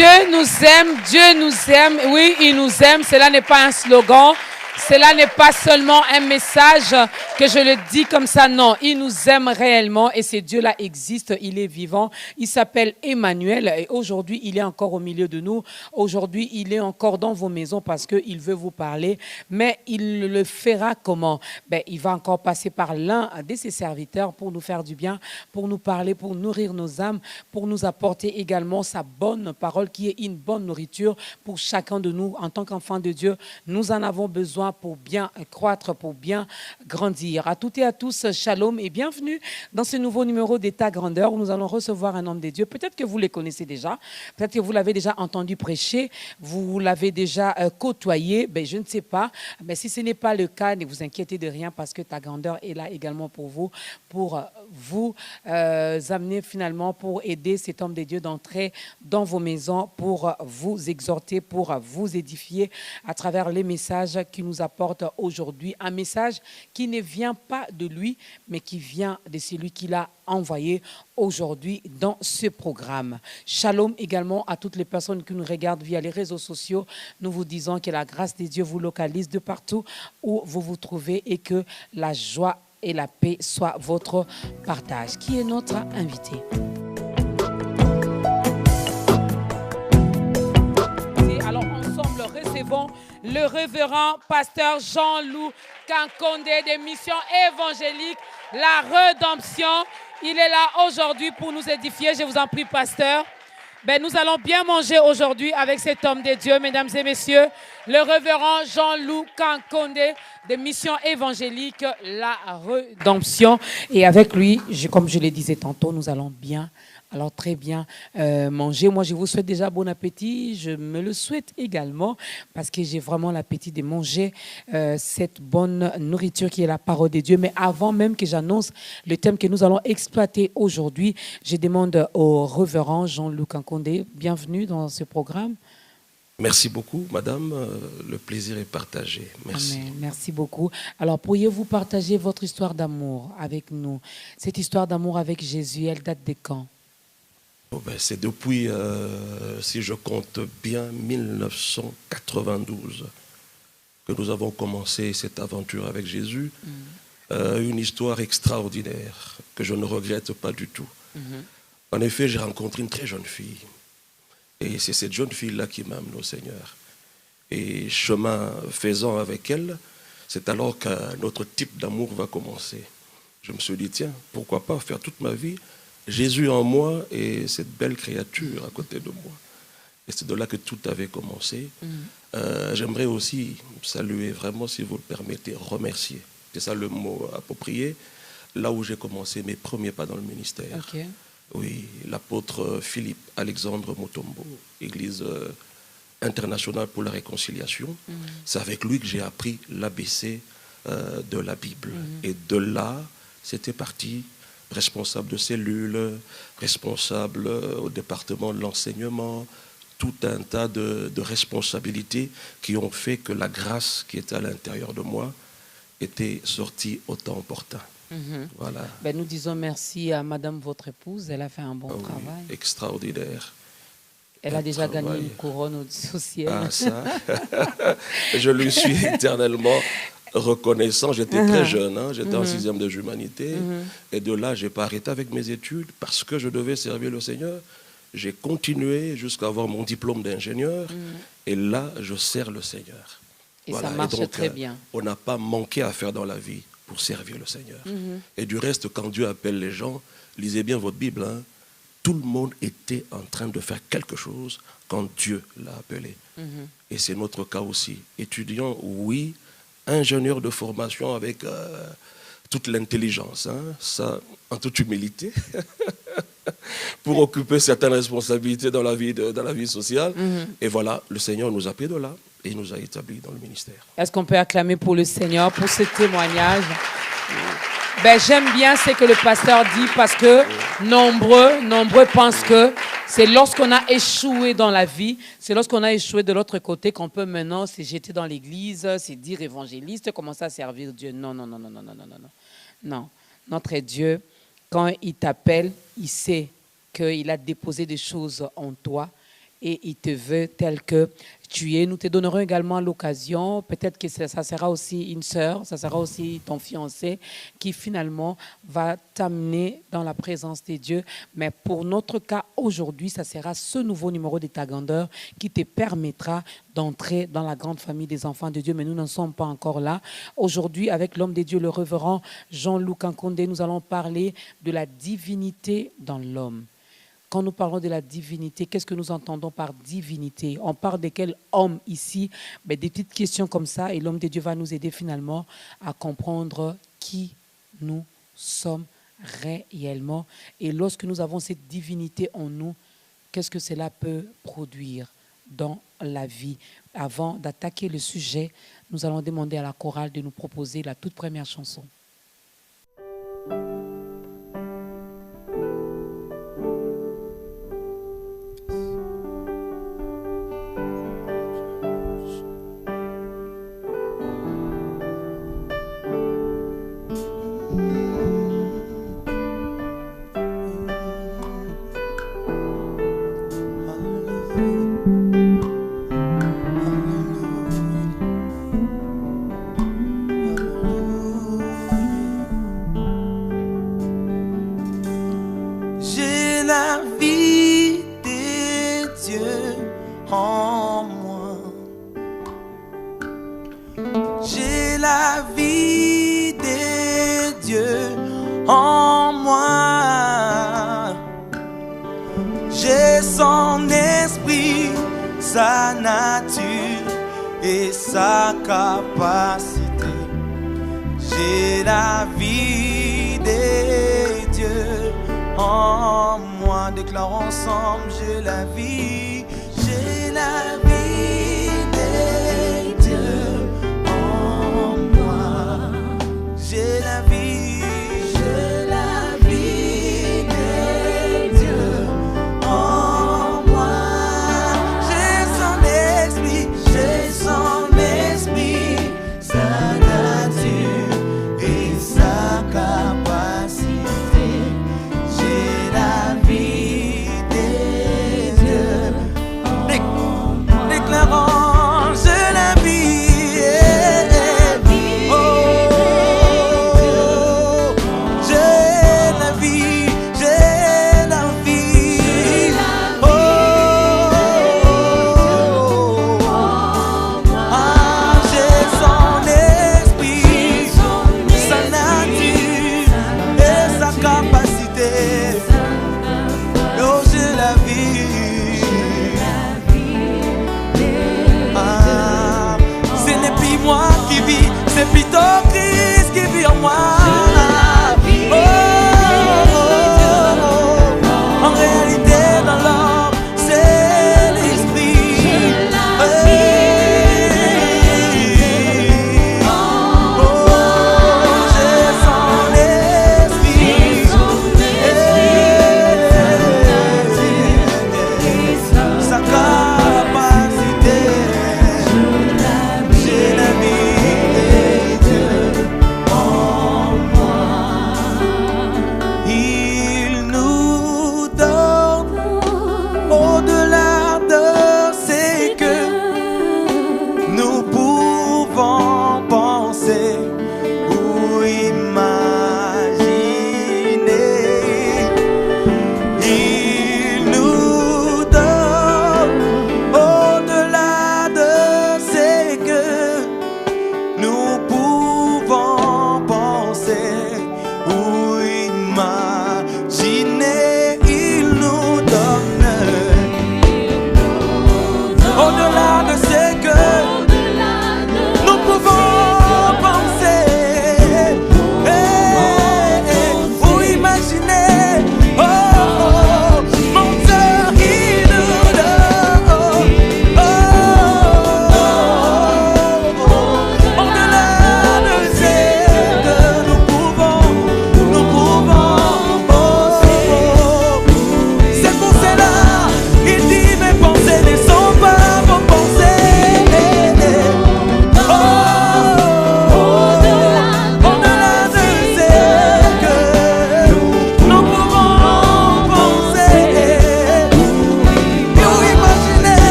Dieu nous aime. Oui, il nous aime. Cela n'est pas un slogan. Cela n'est pas seulement un message que je le dis comme ça, non. Il nous aime réellement et ce Dieu-là existe, il est vivant. Il s'appelle Emmanuel et aujourd'hui, il est encore au milieu de nous. Aujourd'hui, il est encore dans vos maisons parce qu'il veut vous parler. Mais il le fera comment? Il va encore passer par l'un de ses serviteurs pour nous faire du bien, pour nous parler, pour nourrir nos âmes, pour nous apporter également sa bonne parole qui est une bonne nourriture pour chacun de nous en tant qu'enfants de Dieu. Nous en avons besoin pour bien croître, pour bien grandir. À toutes et à tous, shalom et bienvenue dans ce nouveau numéro d'État Grandeur où nous allons recevoir un homme de Dieu. Peut-être que vous les connaissez déjà, peut-être que vous l'avez déjà entendu prêcher, vous l'avez déjà côtoyé, je ne sais pas. Mais si ce n'est pas le cas, ne vous inquiétez de rien parce que ta grandeur est là également pour vous amener finalement, pour aider cet homme de Dieu d'entrer dans vos maisons, pour vous exhorter, pour vous édifier à travers les messages qui nous apporte aujourd'hui, un message qui ne vient pas de lui, mais qui vient de celui qui l'a envoyé aujourd'hui dans ce programme. Shalom également à toutes les personnes qui nous regardent via les réseaux sociaux. Nous vous disons que la grâce de Dieu vous localise de partout où vous vous trouvez et que la joie et la paix soient votre partage. Qui est notre invité? Alors ensemble, recevons le révérend pasteur Jean-Loup Kankonde des missions évangéliques, la rédemption. Il est là aujourd'hui pour nous édifier. Je vous en prie, pasteur. Nous allons bien manger aujourd'hui avec cet homme de Dieu, mesdames et messieurs, le révérend Jean-Loup Kankonde des missions évangéliques, la rédemption. Et avec lui, comme je le disais tantôt, nous allons bien. Alors très bien manger. Moi, je vous souhaite déjà bon appétit. Je me le souhaite également parce que j'ai vraiment l'appétit de manger cette bonne nourriture qui est la parole de Dieu. Mais avant même que j'annonce le thème que nous allons exploiter aujourd'hui, je demande au révérend Jean-Loup Kankonde, bienvenue dans ce programme. Merci beaucoup, madame. Le plaisir est partagé. Merci. Amen. Merci beaucoup. Alors, pourriez-vous partager votre histoire d'amour avec nous? Cette histoire d'amour avec Jésus, elle date de quand? C'est depuis, si je compte bien, 1992 que nous avons commencé cette aventure avec Jésus. Une histoire extraordinaire que je ne regrette pas du tout. En effet, j'ai rencontré une très jeune fille. Et c'est cette jeune fille-là qui m'a amené au Seigneur. Et chemin faisant avec elle, c'est alors que notre type d'amour va commencer. Je me suis dit, tiens, pourquoi pas faire toute ma vie Jésus en moi et cette belle créature à côté de moi. Et c'est de là que tout avait commencé. J'aimerais aussi saluer vraiment, si vous le permettez, remercier. C'est ça le mot approprié. Là où j'ai commencé mes premiers pas dans le ministère. Okay. Oui, l'apôtre Philippe Alexandre Mutombo, Église internationale pour la réconciliation. C'est avec lui que j'ai appris l'ABC de la Bible. Et de là, c'était parti. Responsable de cellules, responsable au département de l'enseignement, tout un tas de responsabilités qui ont fait que la grâce qui était à l'intérieur de moi était sortie au temps opportun. Voilà. Nous disons merci à madame, votre épouse. Elle a fait un bon travail. Extraordinaire. Elle a déjà gagné une couronne au ciel. Ah, ça. Je lui suis éternellement reconnaissant. J'étais très jeune, j'étais en 6e de humanité. Et de là, je n'ai pas arrêté avec mes études parce que je devais servir le Seigneur. J'ai continué jusqu'à avoir mon diplôme d'ingénieur. Et là, je sers le Seigneur. Et voilà. Ça marche donc, très bien. On n'a pas manqué à faire dans la vie pour servir le Seigneur. Et du reste, quand Dieu appelle les gens, lisez bien votre Bible, tout le monde était en train de faire quelque chose quand Dieu l'a appelé. Et c'est notre cas aussi. Étudiant, oui, ingénieur de formation avec toute l'intelligence, ça, en toute humilité, pour occuper certaines responsabilités dans la vie sociale. Et voilà, le Seigneur nous a pris de là et il nous a établis dans le ministère. Est-ce qu'on peut acclamer pour le Seigneur, pour ce témoignage? J'aime bien ce que le pasteur dit parce que nombreux pensent que c'est lorsqu'on a échoué dans la vie, c'est lorsqu'on a échoué de l'autre côté qu'on peut maintenant se jeter dans l'église, se dire évangéliste, commencer à servir Dieu. Non. Non. Notre Dieu, quand il t'appelle, il sait qu'il a déposé des choses en toi et il te veut tel que tu es. Nous te donnerons également l'occasion, peut-être que ça sera aussi une sœur, ça sera aussi ton fiancé qui finalement va t'amener dans la présence de Dieu. Mais pour notre cas aujourd'hui, ça sera ce nouveau numéro de Tagandeur qui te permettra d'entrer dans la grande famille des enfants de Dieu. Mais nous n'en sommes pas encore là. Aujourd'hui, avec l'homme de Dieu, le révérend Jean-Luc Nkonde, nous allons parler de la divinité dans l'homme. Quand nous parlons de la divinité, qu'est-ce que nous entendons par divinité? On parle de quel homme ici? Des petites questions comme ça, et l'homme de Dieu va nous aider finalement à comprendre qui nous sommes réellement. Et lorsque nous avons cette divinité en nous, qu'est-ce que cela peut produire dans la vie? Avant d'attaquer le sujet, nous allons demander à la chorale de nous proposer la toute première chanson.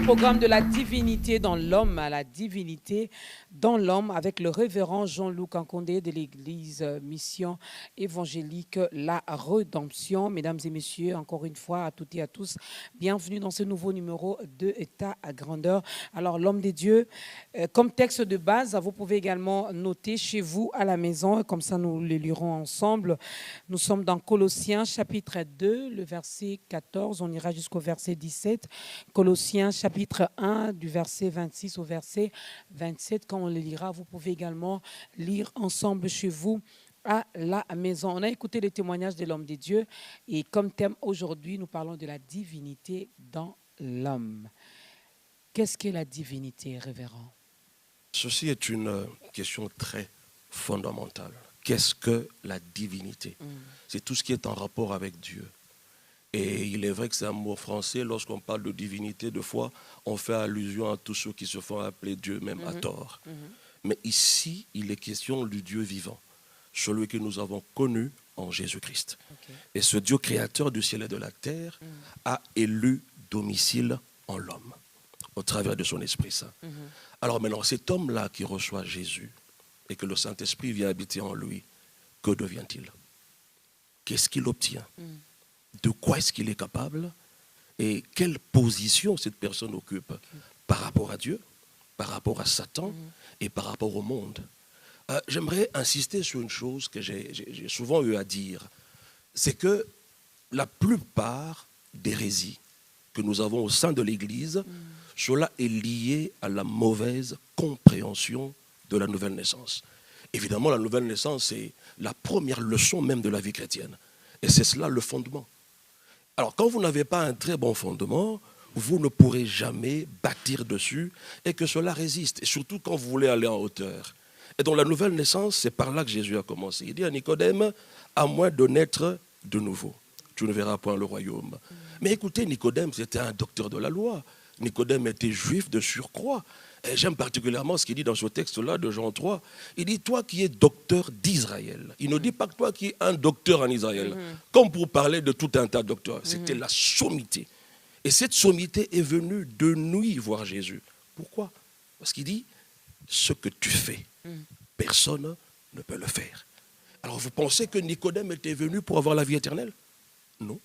Programme de la divinité dans l'homme, à la divinité dans l'homme, avec le révérend Jean-Luc Ankondé de l'église Mission évangélique La Rédemption. Mesdames et messieurs, encore une fois, à toutes et à tous, bienvenue dans ce nouveau numéro de État à grandeur. Alors, l'homme des dieux, comme texte de base, vous pouvez également noter chez vous à la maison, comme ça nous le lirons ensemble. Nous sommes dans Colossiens chapitre 2, le verset 14, on ira jusqu'au verset 17. Colossiens chapitre 1, du verset 26 au verset 27. Quand on le lira, vous pouvez également lire ensemble chez vous à la maison. On a écouté les témoignages de l'homme des dieux et comme thème aujourd'hui, nous parlons de la divinité dans l'homme. Qu'est-ce qu'est la divinité, révérend? Ceci est une question très fondamentale. Qu'est-ce que la divinité? C'est tout ce qui est en rapport avec Dieu. Et il est vrai que c'est un mot français. Lorsqu'on parle de divinité, de foi, on fait allusion à tous ceux qui se font appeler Dieu, même à tort. Mais ici, il est question du Dieu vivant, celui que nous avons connu en Jésus-Christ. Et ce Dieu créateur du ciel et de la terre a élu domicile en l'homme, au travers de son Esprit Saint. Alors maintenant, cet homme-là qui reçoit Jésus et que le Saint-Esprit vient habiter en lui, que devient-il? Qu'est-ce qu'il obtient? De quoi est-ce qu'il est capable et quelle position cette personne occupe par rapport à Dieu, par rapport à Satan et par rapport au monde. J'aimerais insister sur une chose que j'ai souvent eu à dire, c'est que la plupart des hérésies que nous avons au sein de l'Église, cela est lié à la mauvaise compréhension de la nouvelle naissance. Évidemment, la nouvelle naissance, c'est la première leçon même de la vie chrétienne. Et c'est cela le fondement. Alors, quand vous n'avez pas un très bon fondement, vous ne pourrez jamais bâtir dessus et que cela résiste. Et surtout quand vous voulez aller en hauteur. Et donc, la nouvelle naissance, c'est par là que Jésus a commencé. Il dit à Nicodème, à moins de naître de nouveau, tu ne verras point le royaume. Mais écoutez, Nicodème, c'était un docteur de la loi. Nicodème était juif de surcroît. Et j'aime particulièrement ce qu'il dit dans ce texte-là de Jean 3. Il dit, toi qui es docteur d'Israël. Il ne dit pas que toi qui es un docteur en Israël. Comme pour parler de tout un tas de docteurs. C'était la sommité. Et cette sommité est venue de nuit voir Jésus. Pourquoi? Parce qu'il dit, ce que tu fais, personne ne peut le faire. Alors vous pensez que Nicodème était venu pour avoir la vie éternelle? Non.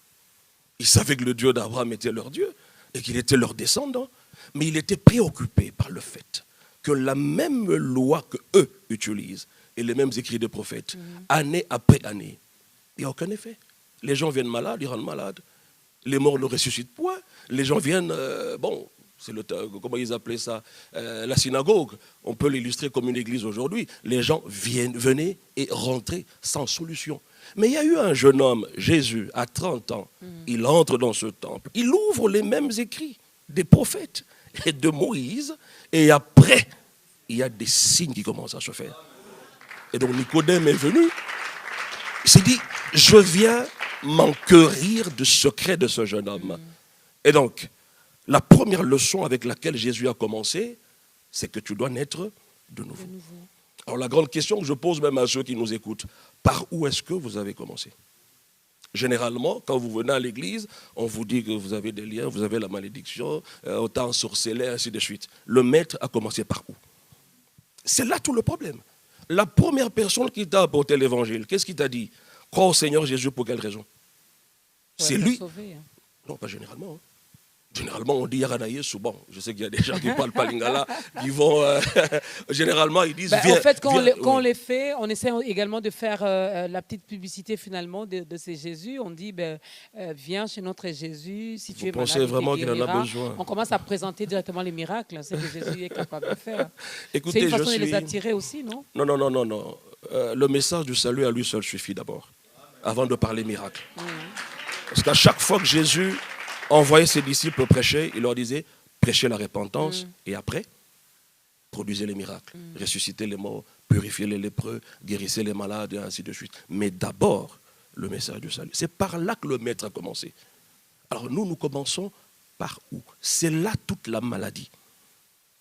Il savait que le Dieu d'Abraham était leur Dieu et qu'il était leur descendant. Mais il était préoccupé par le fait que la même loi qu'eux utilisent et les mêmes écrits des prophètes, année après année, il n'y a aucun effet. Les gens viennent malades, ils rendent malades. Les morts ne ressuscitent point. Les gens viennent, c'est comment ils appelaient ça, la synagogue. On peut l'illustrer comme une église aujourd'hui. Les gens venaient et rentraient sans solution. Mais il y a eu un jeune homme, Jésus, à 30 ans. Il entre dans ce temple. Il ouvre les mêmes écrits des prophètes et de Moïse, et après, il y a des signes qui commencent à se faire. Et donc Nicodème est venu, il s'est dit, je viens m'enquérir du secret de ce jeune homme. Et donc, la première leçon avec laquelle Jésus a commencé, c'est que tu dois naître de nouveau. Alors la grande question que je pose même à ceux qui nous écoutent, par où est-ce que vous avez commencé? Généralement, quand vous venez à l'église, on vous dit que vous avez des liens, vous avez la malédiction, autant sorceller, ainsi de suite. Le maître a commencé par où? C'est là tout le problème. La première personne qui t'a apporté l'évangile, qu'est-ce qu'il t'a dit? Crois au Seigneur Jésus pour quelle raison? C'est lui. Sauvé, hein. Non, pas généralement. Généralement, on dit Yaranaye souvent. Je sais qu'il y a des gens qui parlent pas lingala, qui vont. Généralement, ils disent. En fait, quand on les fait, on essaie également de faire la petite publicité finalement de ces Jésus. On dit viens chez notre Jésus. Si tu es malade, vraiment qu'il en a besoin. On commence à présenter directement les miracles, ce que Jésus est capable de faire. Écoutez, c'est une façon de les attirer aussi, non? Non. Le message du salut à lui seul suffit d'abord, avant de parler miracle. Parce qu'à chaque fois que Jésus envoyait ses disciples prêcher, il leur disait prêchez la repentance et après, produisez les miracles, ressuscitez les morts, purifiez les lépreux, guérissez les malades et ainsi de suite. Mais d'abord, le message du salut. C'est par là que le maître a commencé. Alors nous commençons par où? C'est là toute la maladie.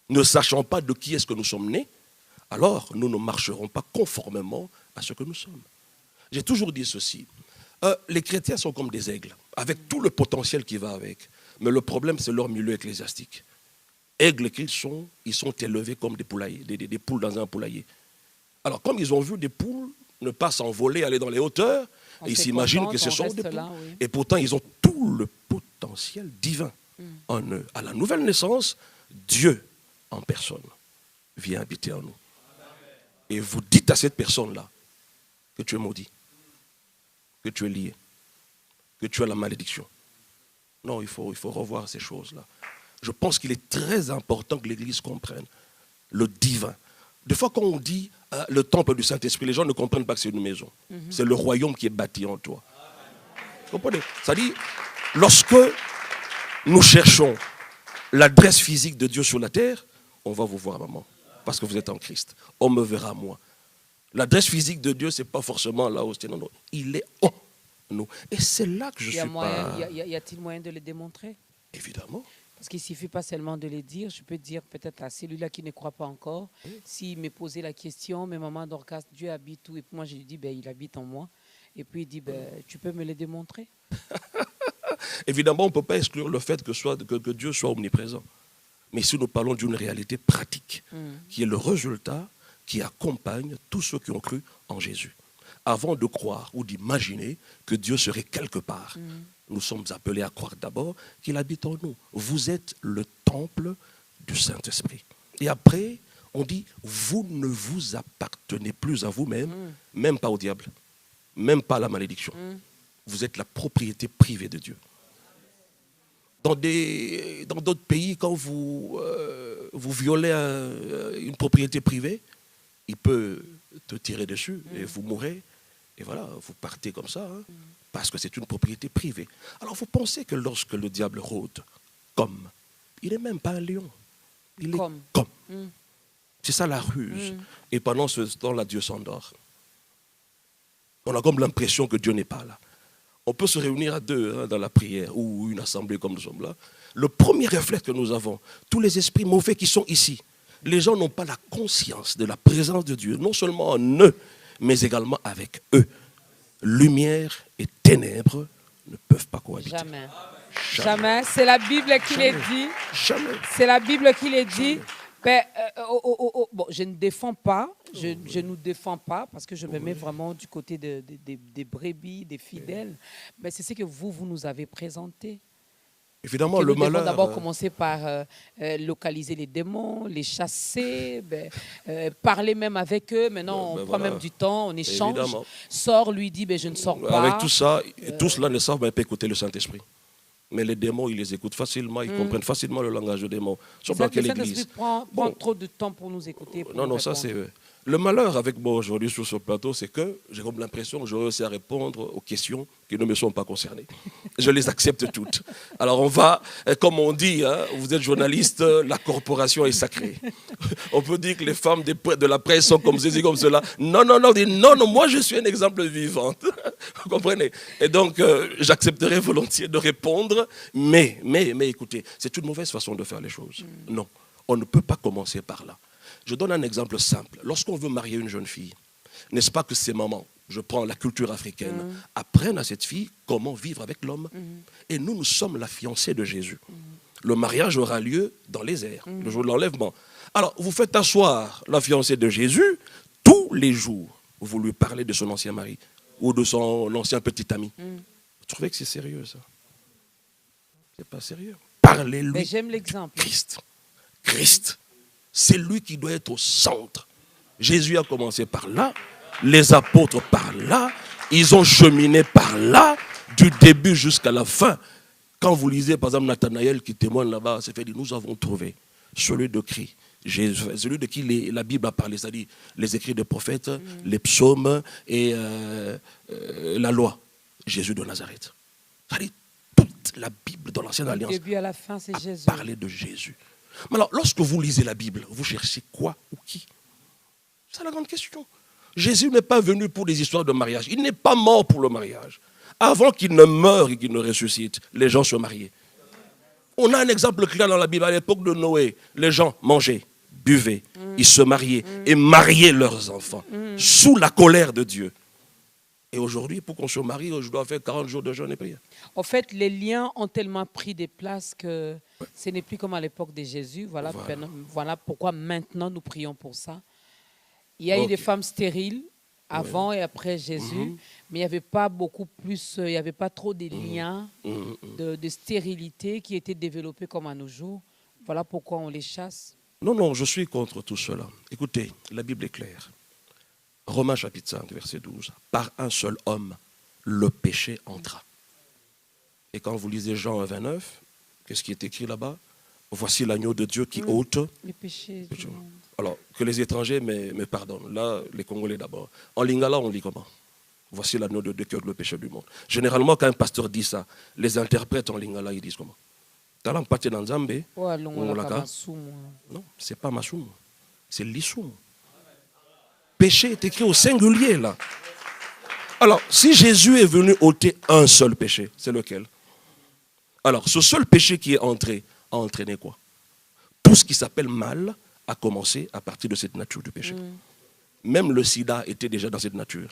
Ne sachant pas de qui est-ce que nous sommes nés, alors nous ne marcherons pas conformément à ce que nous sommes. J'ai toujours dit ceci. Les chrétiens sont comme des aigles, avec tout le potentiel qui va avec. Mais le problème, c'est leur milieu ecclésiastique. Aigles qu'ils sont, ils sont élevés comme des poulaillers, des poules dans un poulailler. Alors, comme ils ont vu des poules ne pas s'envoler, aller dans les hauteurs, ils s'imaginent que ce sont des poules. Là, oui. Et pourtant, ils ont tout le potentiel divin en eux. À la nouvelle naissance, Dieu en personne vient habiter en nous. Et vous dites à cette personne-là que tu es maudit, que tu es lié, que tu as la malédiction. Non, il faut revoir ces choses-là. Je pense qu'il est très important que l'Église comprenne le divin. Des fois, quand on dit le temple du Saint-Esprit, les gens ne comprennent pas que c'est une maison. C'est le royaume qui est bâti en toi. Vous comprenez? Ça dit, lorsque nous cherchons l'adresse physique de Dieu sur la terre, on va vous voir, maman, parce que vous êtes en Christ. On me verra, moi. L'adresse physique de Dieu, ce n'est pas forcément là où c'est. Non, il est en nous. Et c'est là que je suis pas... Y a-t-il moyen de le démontrer? Évidemment. Parce qu'il ne suffit pas seulement de les dire. Je peux dire peut-être à celui-là qui ne croit pas encore, s'il me posait la question, mais maman Dorcas, Dieu habite où? Et puis moi, je lui dis, il habite en moi. Et puis il dit, tu peux me le démontrer? Évidemment, on ne peut pas exclure le fait que Dieu soit omniprésent. Mais si nous parlons d'une réalité pratique, qui est le résultat qui accompagne tous ceux qui ont cru en Jésus. Avant de croire ou d'imaginer que Dieu serait quelque part, nous sommes appelés à croire d'abord qu'il habite en nous. Vous êtes le temple du Saint-Esprit. Et après, on dit, vous ne vous appartenez plus à vous-même, même pas au diable, même pas à la malédiction. Vous êtes la propriété privée de Dieu. Dans d'autres pays, quand vous violez une propriété privée, il peut te tirer dessus et vous mourrez. Et voilà, vous partez comme ça, parce que c'est une propriété privée. Alors vous pensez que lorsque le diable rôde, comme, il n'est même pas un lion. Il est comme. C'est ça la ruse. Et pendant ce temps-là, Dieu s'endort. On a comme l'impression que Dieu n'est pas là. On peut se réunir à deux dans la prière ou une assemblée comme nous sommes là. Le premier réflexe que nous avons, tous les esprits mauvais qui sont ici, les gens n'ont pas la conscience de la présence de Dieu, non seulement en eux, mais également avec eux. Lumière et ténèbres ne peuvent pas cohabiter. Jamais. Jamais. C'est la Bible qui l'est dit. Jamais. C'est la Bible qui l'est dit. Bon, je ne défends pas, je nous défends pas parce que je me mets vraiment du côté des brebis, des fidèles. Mais c'est ce que vous nous avez présenté. Évidemment, le malheur... Nous devons d'abord commencer par localiser les démons, les chasser, parler même avec eux. Maintenant, on prend même du temps, on échange. Évidemment. Sors, lui dit, je ne sors pas. Avec tout ça, tout cela ne savent même pas écouter le Saint-Esprit. Mais les démons, ils les écoutent facilement, ils comprennent facilement le langage des démons. Sauf dans quelle église? Prend trop de temps pour nous écouter. Non, ça c'est... Le malheur avec moi aujourd'hui sur ce plateau, c'est que j'ai comme l'impression que j'aurais réussi à répondre aux questions qui ne me sont pas concernées. Je les accepte toutes. Alors on va, comme on dit, vous êtes journaliste, la corporation est sacrée. On peut dire que les femmes de la presse sont comme ceci, comme cela. Non, moi je suis un exemple vivant. Vous comprenez? Et donc j'accepterai volontiers de répondre, mais écoutez, c'est une mauvaise façon de faire les choses. Non, on ne peut pas commencer par là. Je donne un exemple simple. Lorsqu'on veut marier une jeune fille, n'est-ce pas que ces mamans, je prends la culture africaine, apprennent à cette fille comment vivre avec l'homme. Et nous sommes la fiancée de Jésus. Le mariage aura lieu dans les airs, le jour de l'enlèvement. Alors, vous faites asseoir la fiancée de Jésus, tous les jours, vous lui parlez de son ancien mari ou de son ancien petit ami. Vous trouvez que c'est sérieux, ça? C'est pas sérieux. Par parlez-lui Mais j'aime l'exemple. Christ. Christ, c'est lui qui doit être au centre. Jésus a commencé par là, les apôtres par là, ils ont cheminé par là, du début jusqu'à la fin. Quand vous lisez par exemple Nathanaël qui témoigne là-bas, c'est fait dire, nous avons trouvé celui de qui celui de qui la Bible a parlé, c'est-à-dire les écrits des prophètes, les psaumes et la loi. Jésus de Nazareth. C'est-à-dire toute la Bible dans l'Ancienne Alliance Du début à la fin, c'est Jésus. parler de Jésus. Mais alors, lorsque vous lisez la Bible, vous cherchez quoi ou qui? C'est la grande question. Jésus n'est pas venu pour des histoires de mariage. Il n'est pas mort pour le mariage. Avant qu'il ne meure et qu'il ne ressuscite, les gens se mariaient. On a un exemple clair dans la Bible. À l'époque de Noé, les gens mangeaient, buvaient, ils se mariaient et mariaient leurs enfants sous la colère de Dieu. Et aujourd'hui, pour qu'on se marie, je dois faire 40 jours de jeûne et prière. En fait, les liens ont tellement pris des places que ce n'est plus comme à l'époque de Jésus. Voilà pourquoi maintenant nous prions pour ça. Il y a eu des femmes stériles avant et après Jésus, mais il n'y avait pas beaucoup plus, il n'y avait pas trop de liens de stérilité qui étaient développés comme à nos jours. Voilà pourquoi on les chasse. Non, je suis contre tout cela. Écoutez, la Bible est claire. Romains chapitre 5, verset 12. Par un seul homme, le péché entra. Et quand vous lisez Jean 29, qu'est-ce qui est écrit là-bas? Voici l'agneau de Dieu qui ôte les péchés du monde. Alors, que les étrangers me pardonnent. Là, les Congolais d'abord. En lingala, on lit comment? Voici l'agneau de Dieu qui ôte le péché du monde. Généralement, quand un pasteur dit ça, les interprètes en lingala, ils disent comment? Non, c'est pas Masumu, c'est Lisumu. Péché est écrit au singulier là. Alors, si Jésus est venu ôter un seul péché, c'est lequel? Alors, ce seul péché qui est entré a entraîné quoi? Tout ce qui s'appelle mal a commencé à partir de cette nature du péché. Même le sida était déjà dans cette nature.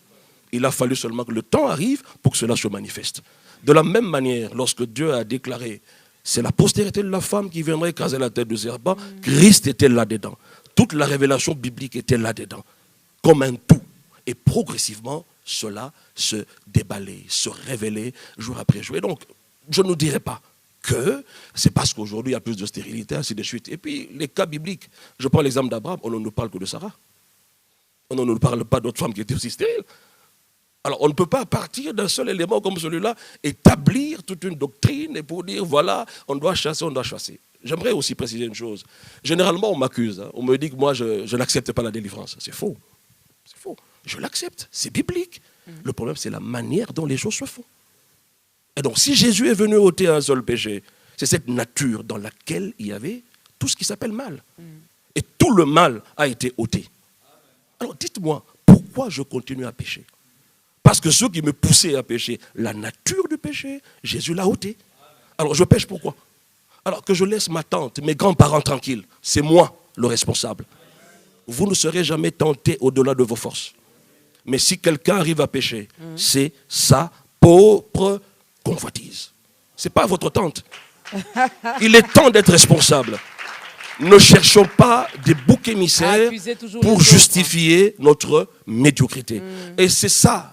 Il a fallu seulement que le temps arrive pour que cela se manifeste. De la même manière, lorsque Dieu a déclaré c'est la postérité de la femme qui viendrait écraser la tête du serpent, Christ était là-dedans. Toute la révélation biblique était là-dedans. Comme un tout. Et progressivement, cela se déballait, se révélait jour après jour. Et donc, je ne dirais pas que c'est parce qu'aujourd'hui il y a plus de stérilité, ainsi de suite. Et puis, les cas bibliques, je prends l'exemple d'Abraham, on ne nous parle que de Sarah. On ne nous parle pas d'autres femmes qui étaient aussi stériles. Alors, on ne peut pas, à partir d'un seul élément comme celui-là, établir toute une doctrine et pour dire, voilà, on doit chasser, on doit chasser. J'aimerais aussi préciser une chose. Généralement, on m'accuse. On me dit que moi, je n'accepte pas la délivrance. C'est faux. C'est faux. Je l'accepte. C'est biblique. Le problème, c'est la manière dont les choses se font. Et donc, si Jésus est venu ôter un seul péché, c'est cette nature dans laquelle il y avait tout ce qui s'appelle mal. Et tout le mal a été ôté. Alors, dites-moi, pourquoi je continue à pécher? Parce que ceux qui me poussaient à pécher, la nature du péché, Jésus l'a ôté. Alors, je pêche pourquoi? Alors que je laisse ma tante, mes grands-parents tranquilles, c'est moi le responsable. Vous ne serez jamais tenté au-delà de vos forces. Mais si quelqu'un arrive à pécher, c'est sa propre convoitise. Ce n'est pas votre tante. Il est temps d'être responsable. Ne cherchons pas des boucs émissaires pour justifier notre médiocrité. Et c'est ça,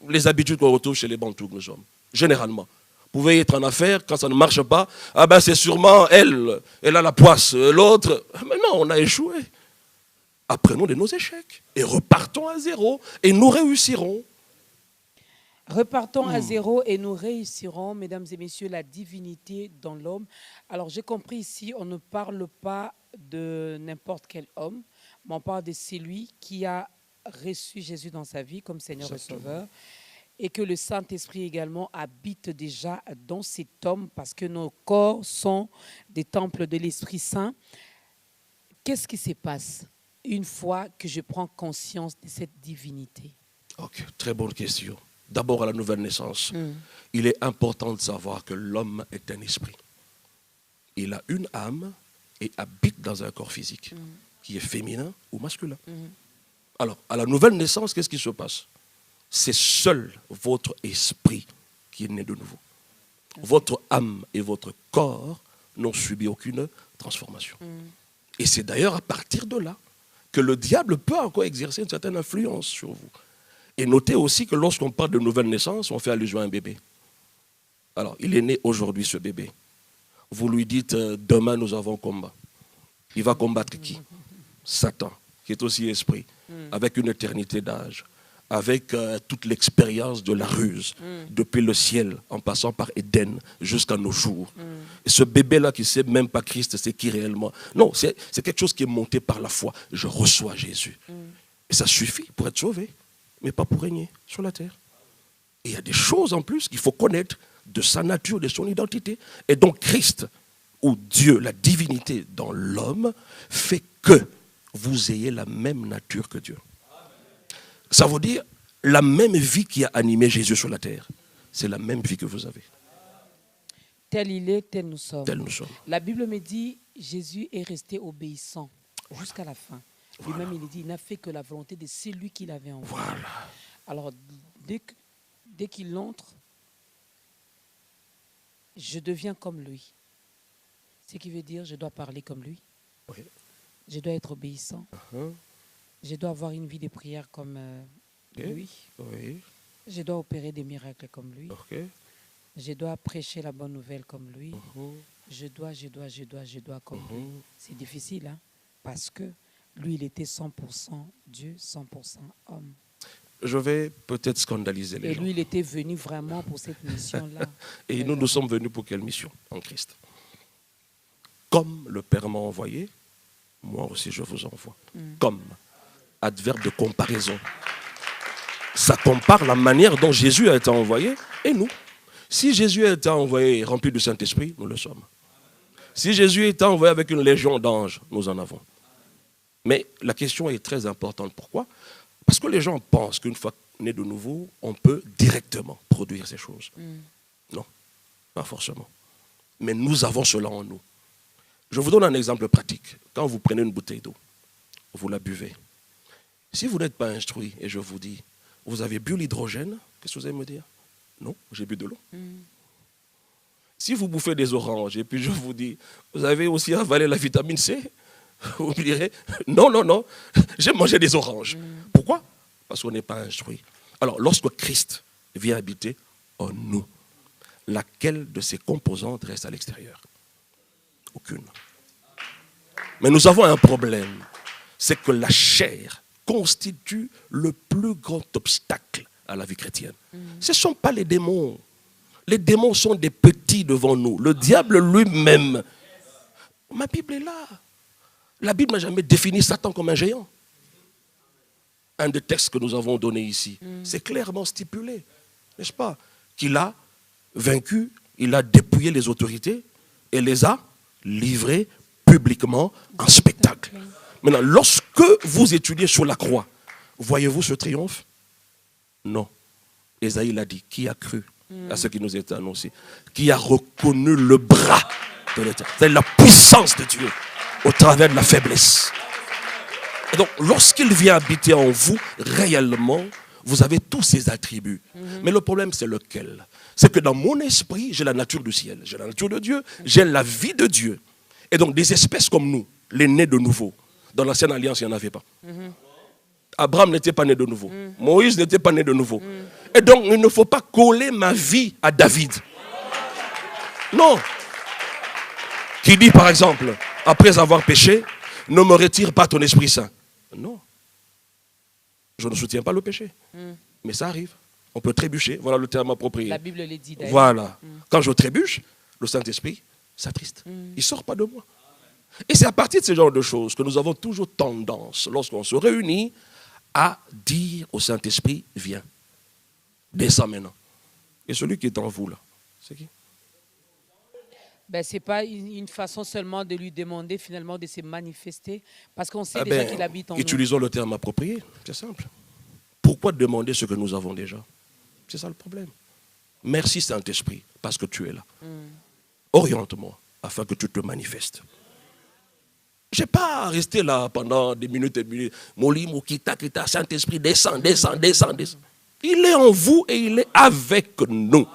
les habitudes qu'on retrouve chez les bantous que nous sommes, généralement. Vous pouvez être en affaires, quand ça ne marche pas, ah ben c'est sûrement elle a la poisse, l'autre. Mais non, on a échoué. Apprenons de nos échecs et repartons à zéro et nous réussirons. Repartons à zéro et nous réussirons, mesdames et messieurs, la divinité dans l'homme. Alors j'ai compris ici, on ne parle pas de n'importe quel homme, mais on parle de celui qui a reçu Jésus dans sa vie comme Seigneur et Sauveur. Et que le Saint-Esprit également habite déjà dans cet homme parce que nos corps sont des temples de l'Esprit Saint. Qu'est-ce qui se passe une fois que je prends conscience de cette divinité? Ok, très bonne question. D'abord, à la nouvelle naissance, il est important de savoir que l'homme est un esprit. Il a une âme et habite dans un corps physique qui est féminin ou masculin. Alors, à la nouvelle naissance, qu'est-ce qui se passe? C'est seul votre esprit qui est né de nouveau. Votre âme et votre corps n'ont subi aucune transformation. Et c'est d'ailleurs à partir de là que le diable peut encore exercer une certaine influence sur vous. Et notez aussi que lorsqu'on parle de nouvelle naissance, on fait allusion à un bébé. Alors, il est né aujourd'hui ce bébé. vous lui dites demain nous avons combat. Il va combattre qui? Satan, qui est aussi esprit, avec une éternité d'âge, avec toute l'expérience de la ruse, depuis le ciel, en passant par Éden, jusqu'à nos jours. Et ce bébé-là qui ne sait même pas Christ, c'est qui réellement? Non, c'est quelque chose qui est monté par la foi. Je reçois Jésus. Et ça suffit pour être sauvé, mais pas pour régner sur la terre. Et il y a des choses en plus qu'il faut connaître de sa nature, de son identité. Et donc Christ, ou Dieu, la divinité dans l'homme, fait que vous ayez la même nature que Dieu. Ça veut dire la même vie qui a animé Jésus sur la terre. C'est la même vie que vous avez. Tel il est, tel nous sommes. Tel nous sommes. La Bible me dit, Jésus est resté obéissant jusqu'à la fin. Lui-même, il dit, il n'a fait que la volonté de celui qu'il avait envoyé. Voilà. Alors, dès qu'il entre, je deviens comme lui. Ce qui veut dire, je dois parler comme lui. Oui. Je dois être obéissant. Je dois avoir une vie de prière comme lui. Oui. Je dois opérer des miracles comme lui. Okay. Je dois prêcher la bonne nouvelle comme lui. Je dois comme lui. C'est difficile, hein? Parce que lui, il était 100% Dieu, 100% homme. Je vais peut-être scandaliser les gens. Et lui, il était venu vraiment pour cette mission-là. Et nous sommes venus pour quelle mission? En Christ. Comme le Père m'a envoyé, moi aussi je vous envoie. Comme. Adverbe de comparaison. Ça compare la manière dont Jésus a été envoyé et nous. Si Jésus a été envoyé rempli du Saint-Esprit, nous le sommes. Si Jésus a été envoyé avec une légion d'anges, nous en avons. Mais la question est très importante. Pourquoi? Parce que les gens pensent qu'une fois né de nouveau, on peut directement produire ces choses. Non, pas forcément. Mais nous avons cela en nous. Je vous donne un exemple pratique. Quand vous prenez une bouteille d'eau, vous la buvez. Si vous n'êtes pas instruit et je vous dis, vous avez bu l'hydrogène, qu'est-ce que vous allez me dire? Non, j'ai bu de l'eau. Si vous bouffez des oranges et puis je vous dis, vous avez aussi avalé la vitamine C, vous me direz, non, j'ai mangé des oranges. Pourquoi? Parce qu'on n'est pas instruit. Alors, lorsque Christ vient habiter en nous, laquelle de ses composantes reste à l'extérieur? Aucune. Mais nous avons un problème, c'est que la chair constitue le plus grand obstacle à la vie chrétienne. Ce ne sont pas les démons. Les démons sont des petits devant nous. Le diable lui-même. Ma Bible est là. La Bible n'a jamais défini Satan comme un géant. Un des textes que nous avons donné ici, c'est clairement stipulé, n'est-ce pas? Qu'il a vaincu, il a dépouillé les autorités et les a livrés publiquement en spectacle. Maintenant, lorsque vous étudiez sur la croix, voyez-vous ce triomphe? Non. Ésaïe l'a dit. Qui a cru à ce qui nous était annoncé? Qui a reconnu le bras de l'Éternel? C'est la puissance de Dieu au travers de la faiblesse. Et donc, lorsqu'il vient habiter en vous, réellement, vous avez tous ces attributs. Mais le problème, c'est lequel? C'est que dans mon esprit, j'ai la nature du ciel, j'ai la nature de Dieu, j'ai la vie de Dieu. Et donc, des espèces comme nous, les nés de nouveau, dans l'ancienne alliance, il n'y en avait pas. Abraham n'était pas né de nouveau. Moïse n'était pas né de nouveau. Et donc, il ne faut pas coller ma vie à David. Non. Qui dit, par exemple, après avoir péché, ne me retire pas ton Esprit Saint. Non. Je ne soutiens pas le péché. Mais ça arrive. On peut trébucher. Voilà le terme approprié. La Bible le dit d'ailleurs. Voilà. Quand je trébuche, le Saint-Esprit s'attriste. Il ne sort pas de moi. Et c'est à partir de ce genre de choses que nous avons toujours tendance, lorsqu'on se réunit, à dire au Saint-Esprit, viens, descends maintenant. Et celui qui est en vous là, c'est qui? Ben, ce n'est pas une façon seulement de lui demander finalement de se manifester, parce qu'on sait déjà qu'il habite en nous. Utilisons le terme approprié, c'est simple. Pourquoi demander ce que nous avons déjà? C'est ça le problème. Merci Saint-Esprit, parce que tu es là. Oriente-moi, afin que tu te manifestes. Je n'ai pas resté là pendant des minutes et des minutes. Moli, Mokita, Kita, Saint-Esprit, descend. Il est en vous et il est avec nous.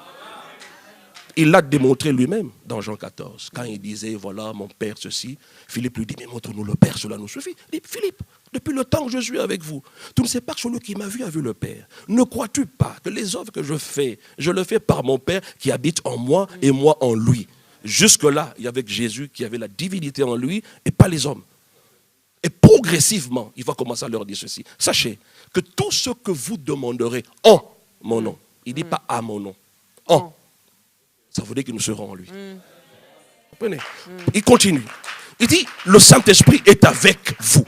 Il l'a démontré lui-même dans Jean 14. Quand il disait, voilà mon Père ceci, Philippe lui dit, mais montre-nous le Père, cela nous suffit. Il dit, Philippe, depuis le temps que je suis avec vous, tu ne sais pas que celui qui m'a vu a vu le Père. Ne crois-tu pas que les œuvres que je fais, je le fais par mon Père qui habite en moi et moi en lui? Jusque-là, il y avait Jésus qui avait la divinité en lui et pas les hommes. Et progressivement, il va commencer à leur dire ceci. Sachez que tout ce que vous demanderez en mon nom, il ne dit pas à mon nom, en, ça veut dire que nous serons en lui. Vous comprenez? Il continue. Il dit, le Saint-Esprit est avec vous,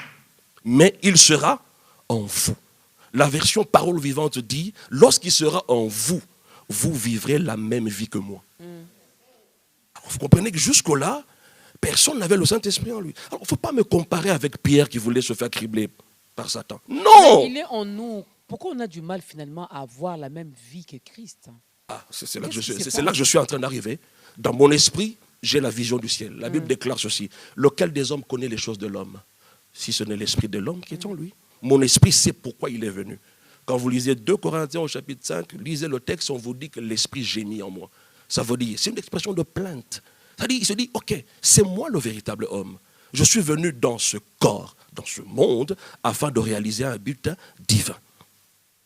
mais il sera en vous. La version parole vivante dit, lorsqu'il sera en vous, vous vivrez la même vie que moi. Alors, vous comprenez que jusque-là, personne n'avait le Saint-Esprit en lui. Alors, il ne faut pas me comparer avec Pierre qui voulait se faire cribler par Satan. Non! Mais il est en nous. Pourquoi on a du mal finalement à avoir la même vie que Christ? C'est là que je suis en train d'arriver. Dans mon esprit, j'ai la vision du ciel. La Bible déclare ceci. Lequel des hommes connaît les choses de l'homme? Si ce n'est l'esprit de l'homme qui est en lui. Mon esprit sait pourquoi il est venu. Quand vous lisez 2 Corinthiens au chapitre 5, lisez le texte, on vous dit que l'esprit gémit en moi. Ça veut dire, c'est une expression de plainte. C'est-à-dire, il se dit, ok, c'est moi le véritable homme. Je suis venu dans ce corps, dans ce monde, afin de réaliser un but divin.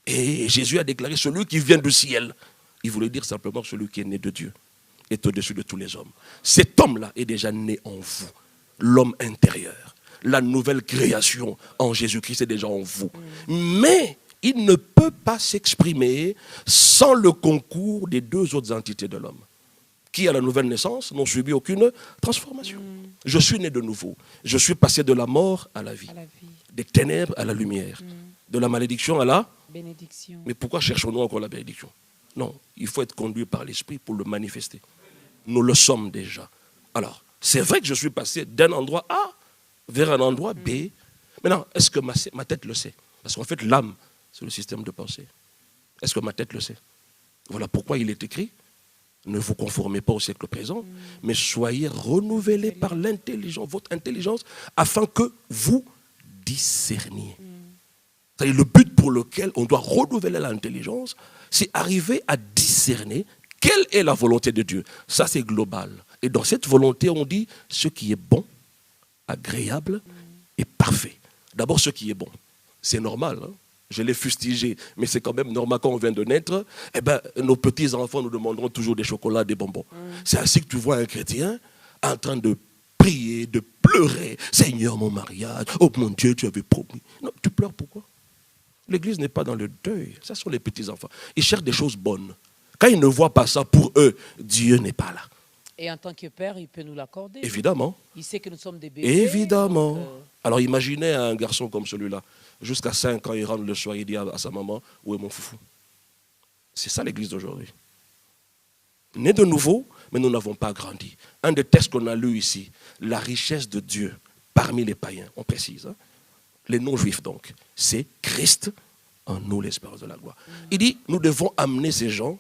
Et Jésus a déclaré, celui qui vient du ciel, il voulait dire simplement celui qui est né de Dieu, est au-dessus de tous les hommes. Cet homme-là est déjà né en vous, l'homme intérieur. La nouvelle création en Jésus-Christ est déjà en vous. Mais il ne peut pas s'exprimer sans le concours des 2 autres entités de l'homme, qui à la nouvelle naissance n'ont subi aucune transformation. Je suis né de nouveau. Je suis passé de la mort à la vie, des ténèbres à la lumière, de la malédiction à la bénédiction. Mais pourquoi cherchons-nous encore la bénédiction? Non, il faut être conduit par l'Esprit pour le manifester. Nous le sommes déjà. Alors, c'est vrai que je suis passé d'un endroit A vers un endroit B. Maintenant, est-ce que ma tête le sait? Parce qu'en fait, l'âme, c'est le système de pensée. Est-ce que ma tête le sait? Voilà pourquoi il est écrit, ne vous conformez pas au siècle présent, mais soyez renouvelés par l'intelligence, votre intelligence, afin que vous discerniez. C'est-à-dire le but pour lequel on doit renouveler l'intelligence, c'est arriver à discerner quelle est la volonté de Dieu. Ça, c'est global. Et dans cette volonté, on dit ce qui est bon, agréable et parfait. D'abord, ce qui est bon. C'est normal, hein? Je l'ai fustigé, mais c'est quand même normal quand on vient de naître. Eh ben, nos petits-enfants nous demanderont toujours des chocolats, des bonbons. C'est ainsi que tu vois un chrétien en train de prier, de pleurer. Seigneur, mon mariage, oh mon Dieu, tu avais promis. Non, tu pleures pourquoi? L'église n'est pas dans le deuil. Ça sont les petits-enfants. Ils cherchent des choses bonnes. Quand ils ne voient pas ça, pour eux, Dieu n'est pas là. Et en tant que père, il peut nous l'accorder. Évidemment. Il sait que nous sommes des bébés. Évidemment. Donc, alors imaginez un garçon comme celui-là. Jusqu'à 5 ans, il rentre le soir, il dit à sa maman, où est mon foufou? C'est ça l'église d'aujourd'hui. Né de nouveau, mais nous n'avons pas grandi. Un des textes qu'on a lu ici, la richesse de Dieu parmi les païens, on précise, hein? Les non-juifs donc, c'est Christ en nous l'espérance de la gloire. Il dit, nous devons amener ces gens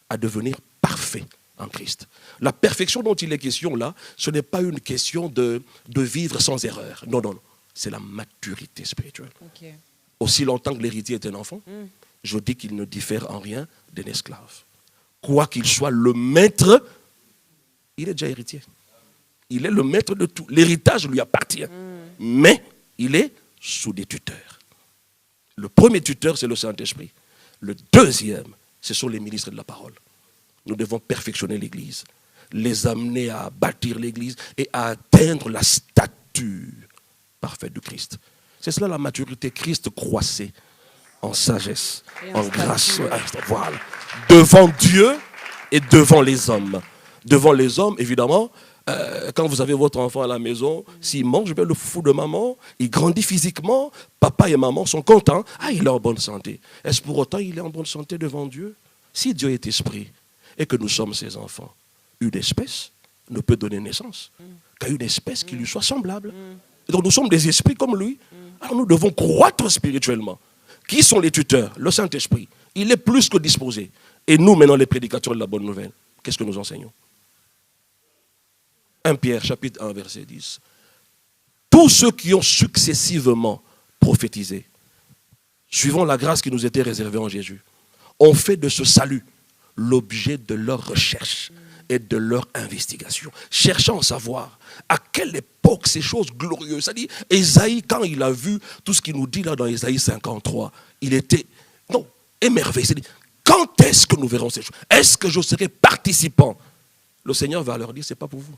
à devenir parfaits en Christ. La perfection dont il est question là, ce n'est pas une question de vivre sans erreur. Non, non, non. C'est la maturité spirituelle. Okay. Aussi longtemps que l'héritier est un enfant, je dis qu'il ne diffère en rien d'un esclave. Quoi qu'il soit le maître, il est déjà héritier. Il est le maître de tout. L'héritage lui appartient. Mais il est sous des tuteurs. Le premier tuteur, c'est le Saint-Esprit. Le deuxième, ce sont les ministres de la parole. Nous devons perfectionner l'Église, les amener à bâtir l'Église et à atteindre la stature parfaite du Christ. C'est cela la maturité. Christ croissait en sagesse, en grâce. Voilà. Devant Dieu et devant les hommes. Devant les hommes, évidemment, quand vous avez votre enfant à la maison, s'il mange bien le foufou de maman, il grandit physiquement, papa et maman sont contents. Ah, il est en bonne santé. Est-ce pour autant qu'il est en bonne santé devant Dieu? Si Dieu est esprit et que nous sommes ses enfants, une espèce ne peut donner naissance qu'à une espèce qui lui soit semblable. Et donc nous sommes des esprits comme lui. Alors nous devons croître spirituellement. Qui sont les tuteurs? Le Saint-Esprit. Il est plus que disposé. Et nous, maintenant, les prédicateurs de la bonne nouvelle, qu'est-ce que nous enseignons? 1 Pierre, chapitre 1, verset 10. Tous ceux qui ont successivement prophétisé, suivant la grâce qui nous était réservée en Jésus, ont fait de ce salut l'objet de leur recherche et de leur investigation, cherchant à savoir à quelle époque ces choses glorieuses. C'est-à-dire, Ésaïe, quand il a vu tout ce qu'il nous dit là dans Ésaïe 53, il était émerveillé. C'est-à-dire, quand est-ce que nous verrons ces choses? Est-ce que je serai participant le Seigneur va leur dire, ce n'est pas pour vous.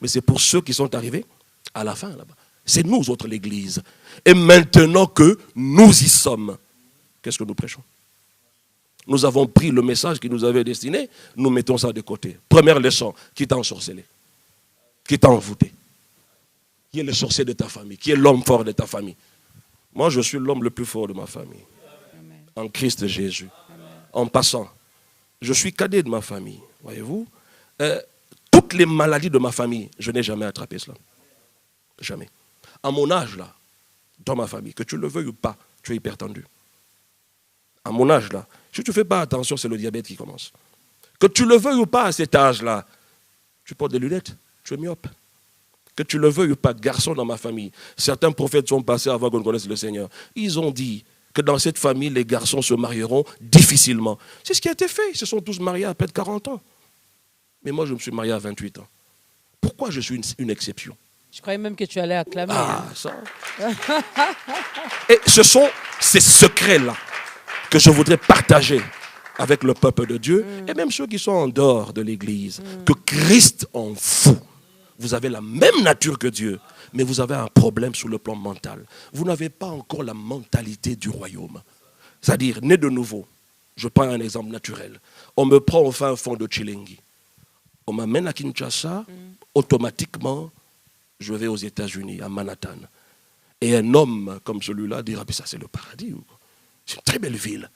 Mais c'est pour ceux qui sont arrivés à la fin là-bas. C'est nous autres l'Église. Et maintenant que nous y sommes, qu'est-ce que nous prêchons? Nous avons pris le message qui nous avait destiné, nous mettons ça de côté. Première leçon, qui t'a ensorcelé? Qui t'a envoûté? Qui est le sorcier de ta famille? Qui est l'homme fort de ta famille? Moi, je suis l'homme le plus fort de ma famille. Amen. En Christ Jésus. Amen. En passant, je suis cadet de ma famille. Voyez-vous, toutes les maladies de ma famille, je n'ai jamais attrapé cela. Jamais. À mon âge, là, dans ma famille, que tu le veuilles ou pas, tu es hypertendu. À mon âge, là, si tu ne fais pas attention, c'est le diabète qui commence. Que tu le veuilles ou pas, à cet âge-là, tu portes des lunettes, tu es myope. Que tu le veuilles ou pas, garçon dans ma famille, certains prophètes sont passés avant qu'on connaisse le Seigneur. Ils ont dit que dans cette famille, les garçons se marieront difficilement. C'est ce qui a été fait. Ils se sont tous mariés à près de 40 ans. Mais moi, je me suis marié à 28 ans. Pourquoi je suis une exception? Je croyais même que tu allais acclamer. Ah, ça. Et ce sont ces secrets-là que je voudrais partager avec le peuple de Dieu et même ceux qui sont en dehors de l'Église. Que Christ en vous. Vous avez la même nature que Dieu, mais vous avez un problème sur le plan mental. Vous n'avez pas encore la mentalité du royaume. C'est-à-dire, né de nouveau, je prends un exemple naturel. On me prend au fin fond de Chilengi. On m'amène à Kinshasa, automatiquement, je vais aux États-Unis, à Manhattan. Et un homme comme celui-là dira, ça c'est le paradis. C'est une très belle ville.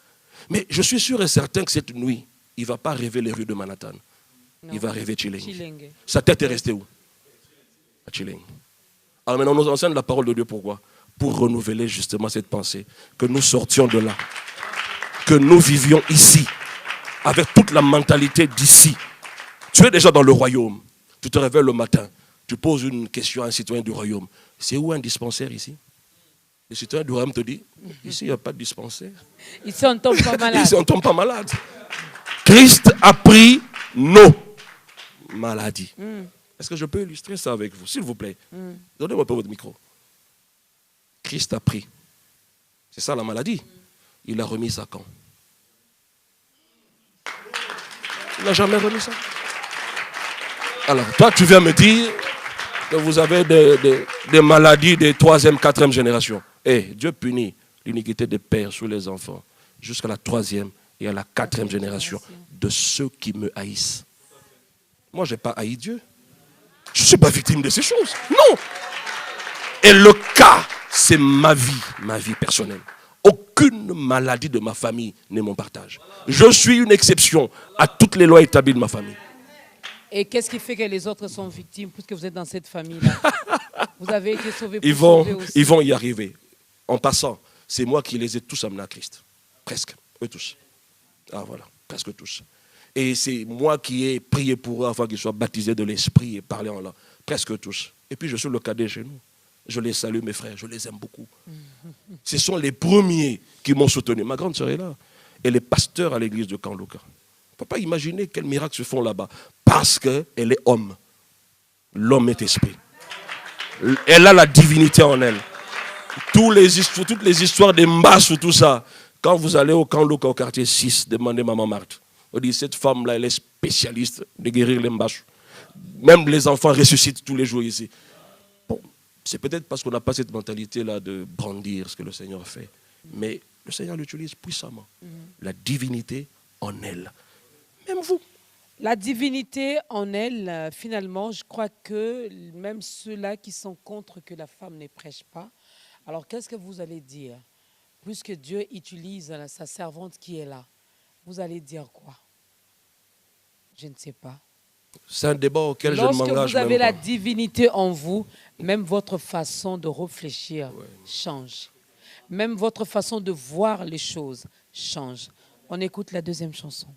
Mais je suis sûr et certain que cette nuit, il ne va pas rêver les rues de Manhattan. Non. Il va rêver Chilengi. Sa tête est restée où? À Chilengi. Alors maintenant, on nous enseigne la parole de Dieu. Pourquoi? Pour renouveler justement cette pensée. Que nous sortions de là. Que nous vivions ici. Avec toute la mentalité d'ici. Tu es déjà dans le royaume. Tu te réveilles le matin. Tu poses une question à un citoyen du royaume. C'est où un dispensaire ici? Le citoyen du royaume te dit, ici il n'y a pas de dispensaire. Ici on ne tombe pas malade. Ici on ne tombe pas malade. Christ a pris nos maladies. Est-ce que je peux illustrer ça avec vous, s'il vous plaît? Donnez-moi un peu votre micro. Christ a pris. C'est ça la maladie. Il a remis ça quand? Il n'a jamais remis ça. Alors, toi, tu viens me dire que vous avez des maladies de 3e, 4e génération. Dieu punit l'iniquité des pères sur les enfants jusqu'à la 3e et à la 4e génération de ceux qui me haïssent. Moi, je n'ai pas haï Dieu. Je ne suis pas victime de ces choses. Non. Et le cas, c'est ma vie personnelle. Aucune maladie de ma famille n'est mon partage. Je suis une exception à toutes les lois établies de ma famille. Et qu'est-ce qui fait que les autres sont victimes puisque vous êtes dans cette famille-là? Vous avez été sauvés pour sauver aussi. Ils vont y arriver. En passant, c'est moi qui les ai tous amenés à Christ. Presque, eux tous. Ah voilà, presque tous. Et c'est moi qui ai prié pour eux afin qu'ils soient baptisés de l'Esprit et parlé en langue. Presque tous. Et puis je suis le cadet chez nous. Je les salue, mes frères, je les aime beaucoup. Ce sont les premiers qui m'ont soutenu. Ma grande sœur est là. Et les pasteurs à l'église de Kanlouka. On ne peut pas imaginer quels miracles se font là-bas. Parce qu'elle est homme. L'homme est esprit. Elle a la divinité en elle. Toutes les histoires des mbasses ou tout ça. Quand vous allez au Kanlouka, au quartier 6, demandez Maman Marthe. On dit, cette femme-là, elle est spécialiste de guérir les mbasses. Même les enfants ressuscitent tous les jours ici. Bon, c'est peut-être parce qu'on n'a pas cette mentalité-là de brandir ce que le Seigneur fait. Mais le Seigneur l'utilise puissamment. La divinité en elle. Même vous. La divinité en elle, finalement, je crois que même ceux-là qui sont contre que la femme ne prêche pas, alors qu'est-ce que vous allez dire? Puisque Dieu utilise sa servante qui est là, vous allez dire quoi? Je ne sais pas. C'est un débat auquel je ne m'engage même pas. Lorsque vous avez la divinité en vous, même votre façon de réfléchir change. Même votre façon de voir les choses change. On écoute la deuxième chanson.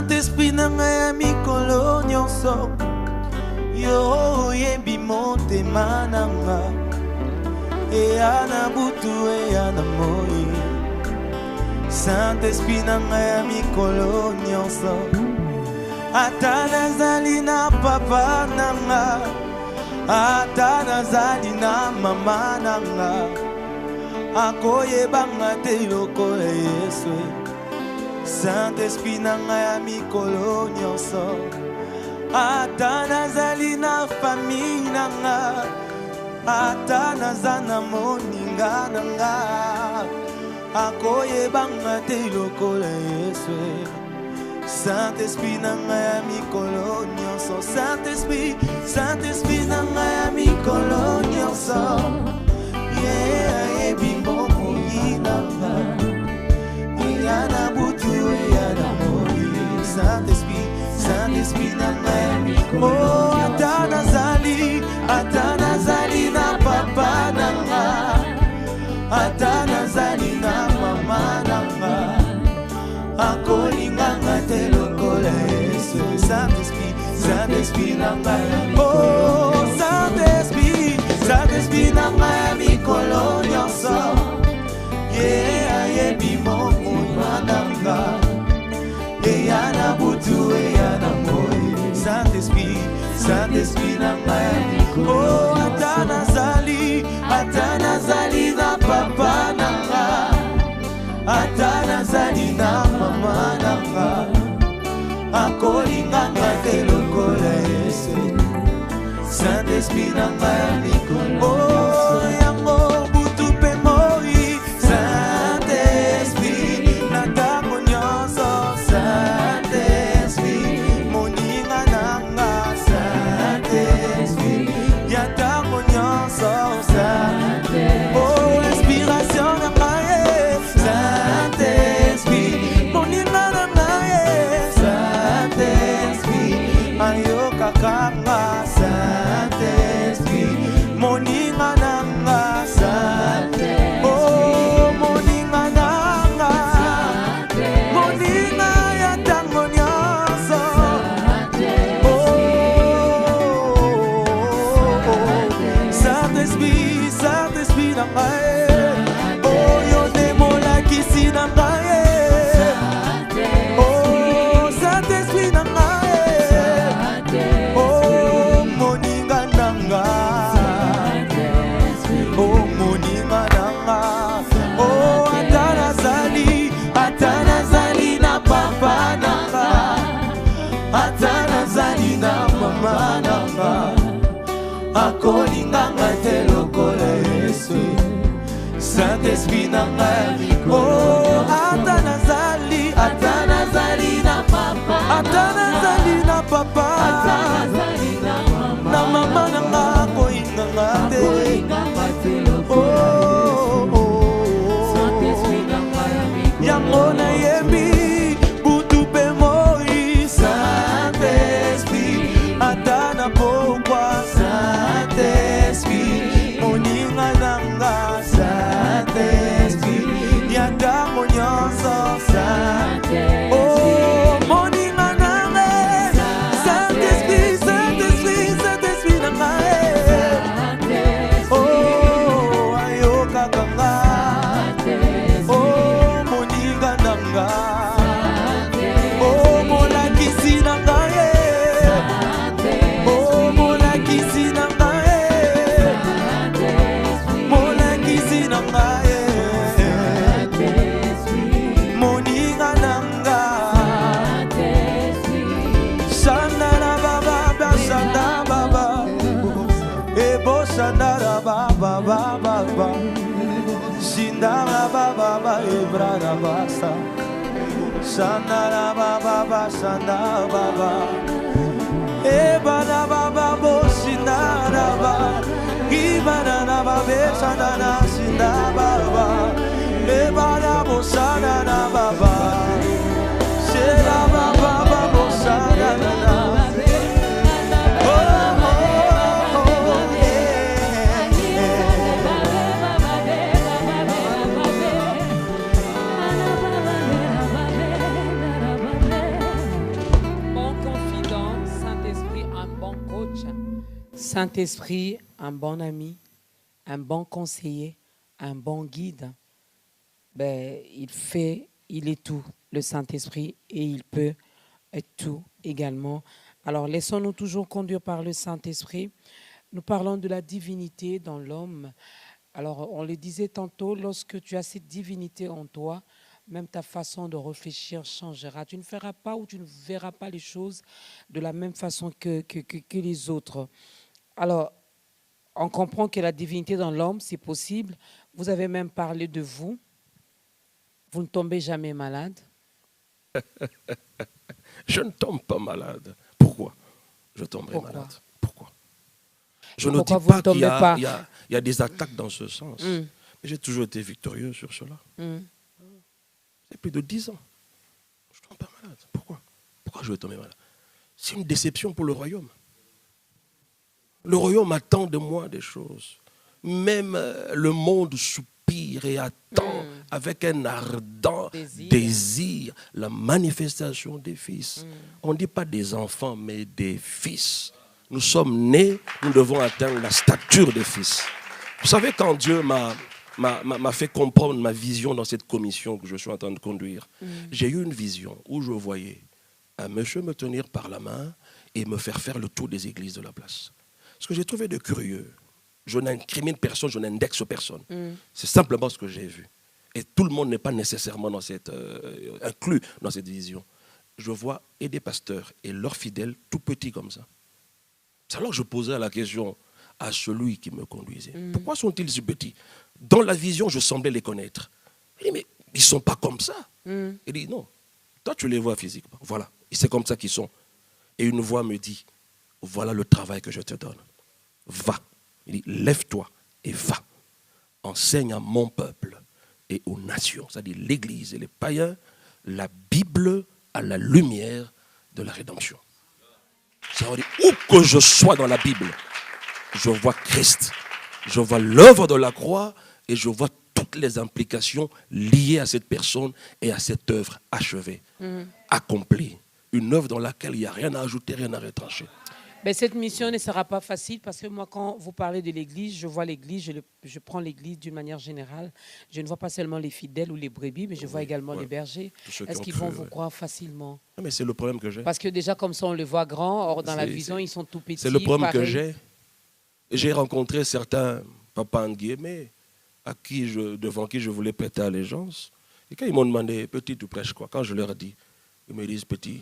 Saint-Esprit nanga mikolo nyonso yo yebi motema nanga eya na butu eya na moi Saint-Esprit nanga mikolo nyonso ata nazali na papa nanga ata nazali na mama nanga akoyebanga te lokola Yesu Saint-Esprit nanga mikolo nyonso ata nazali na famille nanga ata nazana moninga nanga akoyebanga te lokola Yesu Saint-Esprit nanga mikolo nyonso Saint-Esprit Saint-Esprit nanga mikolo nyonso yeah ebimbo moyinanga yana butu yana moyi Saint-Esprit Saint-Esprit nanga oh ata nazali na papa nanga ata nazali na mama nanga akolinganga te lokola Yesu Saint-Esprit Saint-Esprit nanga oh Saint-Esprit Saint-Esprit nanga mikolo nyonso yeah yebi mokumba nanga eyana butu eyana moi Saint-Esprit Saint-Esprit nanga oh ata nazali na papa nanga ata nazali na mama nanga akolinganga te lokola Yesu Saint-Esprit nanga oh yango butu pe moi Saint-Esprit natango nyonso Saint-Esprit moninga nanga Saint-Esprit yatango nyonso Saint-Esprit oh inspiration nanga Saint-Esprit moninga nanga Saint-Esprit ayoka kanga Saint-Esprit moninga nanga Saint-Esprit oh moninga nanga moninga yatango nyonso Saint-Esprit Saint-Esprit nanga oh yo demolakisi nanga oh Saint-Esprit nanga oh moninga nanga oh moninga nanga oh ata nazali na papa nanga ata nazali na mama nanga akolinganga te lokola Yesu Saint-Esprit nanga oh ata nazali na papa na mama nanga koinganga te yango na yebi butu pe moi Saint-Esprit ata na pokwa Saint-Esprit moninga nanga Saint-Esprit yatango nyonso Saint-Esprit oh moninga nanga Saint-Esprit Saint-Esprit Saint-Esprit nanga oh ayoka kanga oh moninga nanga oh molakisi nanga oh molakisi nanga molakisi nanga moninga nanga shandara baba shanda baba ebo shandara baba baba shindara baba ebrara basa shandara baba shanda baba ebana baba bo shindara baba ibana baba shanda shinda baba ebana bo shanda baba shera baba bo shanda Saint-Esprit, un bon ami, un bon conseiller, un bon guide, ben, il est tout, le Saint-Esprit, et il peut être tout également. Alors, laissons-nous toujours conduire par le Saint-Esprit. Nous parlons de la divinité dans l'homme. Alors, on le disait tantôt, lorsque tu as cette divinité en toi, même ta façon de réfléchir changera. Tu ne feras pas ou tu ne verras pas les choses de la même façon que les autres. Alors, on comprend que la divinité dans l'homme, c'est possible. Vous avez même parlé de vous. Vous ne tombez jamais malade. Je ne tombe pas malade. Pourquoi je tomberai malade? Pourquoi? Je ne dis pas qu'il y a des attaques dans ce sens. Mais j'ai toujours été victorieux sur cela. C'est plus de 10 ans. Je ne tombe pas malade. Pourquoi? Pourquoi je vais tomber malade? C'est une déception pour le royaume. Le royaume attend de moi des choses. Même le monde soupire et attend avec un ardent désir la manifestation des fils. On ne dit pas des enfants, mais des fils. Nous sommes nés, nous devons atteindre la stature des fils. Vous savez, quand Dieu m'a fait comprendre ma vision dans cette commission que je suis en train de conduire, j'ai eu une vision où je voyais un monsieur me tenir par la main et me faire le tour des églises de la place. Ce que j'ai trouvé de curieux, je n'incrimine personne, je n'indexe personne. C'est simplement ce que j'ai vu. Et tout le monde n'est pas nécessairement inclus dans cette vision. Je vois et des pasteurs et leurs fidèles tout petits comme ça. C'est alors que je posais la question à celui qui me conduisait. Pourquoi sont-ils si petits? Dans la vision, je semblais les connaître. Il dit, mais ils ne sont pas comme ça. Il dit, non, toi tu les vois physiquement. Voilà, et c'est comme ça qu'ils sont. Et une voix me dit, voilà le travail que je te donne. Va. Il dit, lève-toi et va. Enseigne à mon peuple et aux nations, c'est-à-dire l'Église et les païens, la Bible à la lumière de la rédemption. Ça veut dire, où que je sois dans la Bible, je vois Christ, je vois l'œuvre de la croix et je vois toutes les implications liées à cette personne et à cette œuvre achevée, accomplie. Une œuvre dans laquelle il n'y a rien à ajouter, rien à retrancher. Mais cette mission ne sera pas facile parce que moi, quand vous parlez de l'Église, je vois l'Église, je prends l'Église d'une manière générale. Je ne vois pas seulement les fidèles ou les brebis, mais je vois également les bergers. Est-ce qu'ils vont vous croire facilement? Non, mais c'est le problème que j'ai. Parce que déjà, comme ça, on les voit grands. Or, dans la vision, ils sont tout petits. C'est le problème que j'ai. J'ai rencontré certains papas en guillemets devant qui je voulais prêter allégeance. Et quand ils m'ont demandé, petit, tu prêches quoi? Quand je leur ai dit, ils me disent, petit,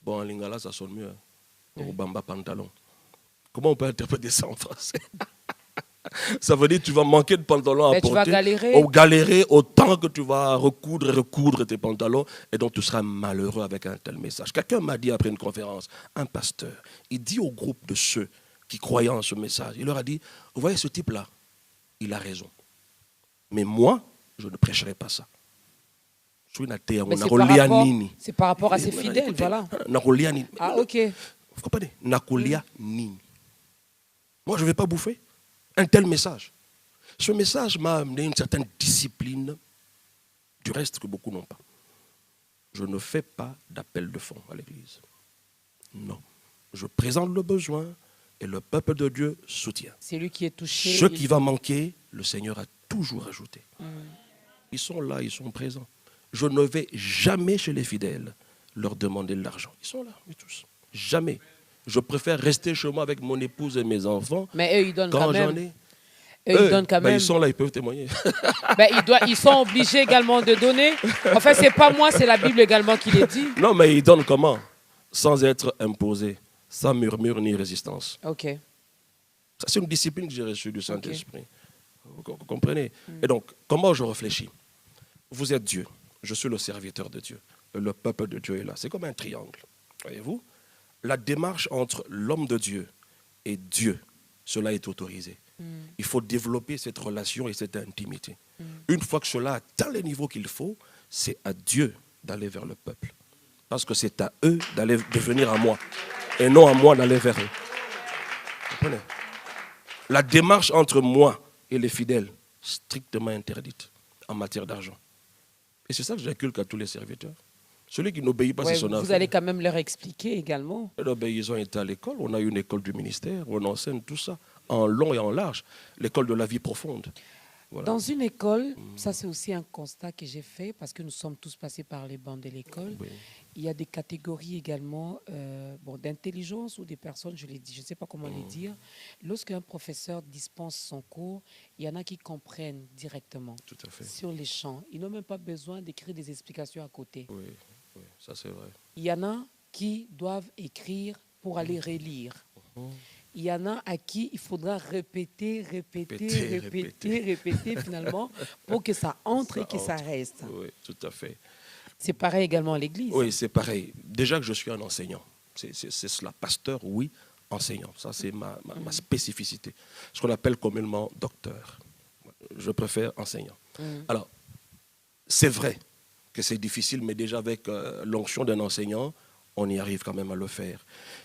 bon, en lingala, ça sonne mieux. Au bamba pantalon. Comment on peut interpréter ça en français? Ça veut dire que tu vas manquer de pantalon à porter. Tu vas galérer. Ou galérer autant que tu vas recoudre tes pantalons. Et donc tu seras malheureux avec un tel message. Quelqu'un m'a dit après une conférence, un pasteur, il dit au groupe de ceux qui croyaient en ce message, il leur a dit, vous voyez ce type-là, il a raison. Mais moi, je ne prêcherai pas ça. C'est par rapport à ses fidèles, voilà. Ah, ok. Vous comprenez? Nakolia Nini. Moi, je ne vais pas bouffer un tel message. Ce message m'a amené une certaine discipline, du reste que beaucoup n'ont pas. Je ne fais pas d'appel de fonds à l'Église. Non. Je présente le besoin et le peuple de Dieu soutient. C'est lui qui est touché. Ce qui va manquer, le Seigneur a toujours ajouté. Ils sont là, ils sont présents. Je ne vais jamais chez les fidèles leur demander de l'argent. Ils sont là, ils tous. Jamais. Je préfère rester chez moi avec mon épouse et mes enfants. Mais eux, ils donnent quand même. Ils donnent quand même. Ils sont là, ils peuvent témoigner. Ils sont obligés également de donner. Enfin, ce n'est pas moi, c'est la Bible également qui les dit. Non, mais ils donnent comment? Sans être imposés, sans murmure ni résistance. Ok. Ça, c'est une discipline que j'ai reçue du Saint-Esprit. Vous comprenez? Et donc, comment je réfléchis? Vous êtes Dieu. Je suis le serviteur de Dieu. Le peuple de Dieu est là. C'est comme un triangle. Voyez-vous? La démarche entre l'homme de Dieu et Dieu, cela est autorisé. Il faut développer cette relation et cette intimité. Une fois que cela atteint le niveau qu'il faut, c'est à Dieu d'aller vers le peuple. Parce que c'est à eux de venir à moi et non à moi d'aller vers eux. Vous comprenez? La démarche entre moi et les fidèles, strictement interdite en matière d'argent. Et c'est ça que j'inculque à tous les serviteurs. Celui qui n'obéit pas, Ouais, c'est son affaire. vous allez quand même leur expliquer également. Ils ont été à l'école, on a eu une école du ministère, où on enseigne tout ça, en long et en large. L'école de la vie profonde. Voilà. Dans une école, ça c'est aussi un constat que j'ai fait, parce que nous sommes tous passés par les bancs de l'école. Oui. Il y a des catégories également d'intelligence ou des personnes, je l'ai dit, je ne sais pas comment les dire. Lorsqu'un professeur dispense son cours, il y en a qui comprennent directement Tout à fait. sur les champs. Ils n'ont même pas besoin d'écrire des explications à côté. Oui, oui, ça c'est vrai. Il y en a qui doivent écrire pour aller relire. Il y en a à qui il faudra répéter finalement pour que ça entre et que ça reste. Oui, tout à fait. C'est pareil également à l'église. Oui, c'est pareil. Déjà que je suis un enseignant. C'est cela. Pasteur, oui, enseignant. Ça, c'est ma spécificité. Ce qu'on appelle communément docteur. Je préfère enseignant. Alors, c'est vrai que c'est difficile, mais déjà avec l'onction d'un enseignant, on y arrive quand même à le faire.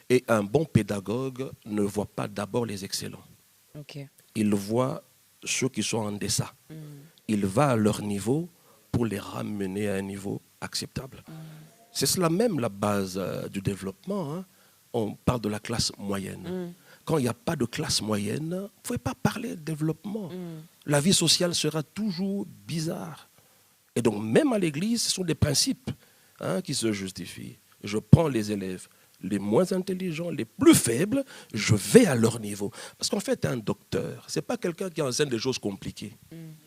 Et un bon pédagogue ne voit pas d'abord les excellents. Okay. Il voit ceux qui sont en deçà. Il va à leur niveau pour les ramener à un niveau acceptable. C'est cela même la base du développement. Hein. On parle de la classe moyenne. Quand il n'y a pas de classe moyenne, vous ne pouvez pas parler de développement. La vie sociale sera toujours bizarre. Et donc, même à l'église, ce sont des principes qui se justifient. Je prends les élèves les moins intelligents, les plus faibles, je vais à leur niveau. Parce qu'en fait, un docteur, ce n'est pas quelqu'un qui enseigne des choses compliquées.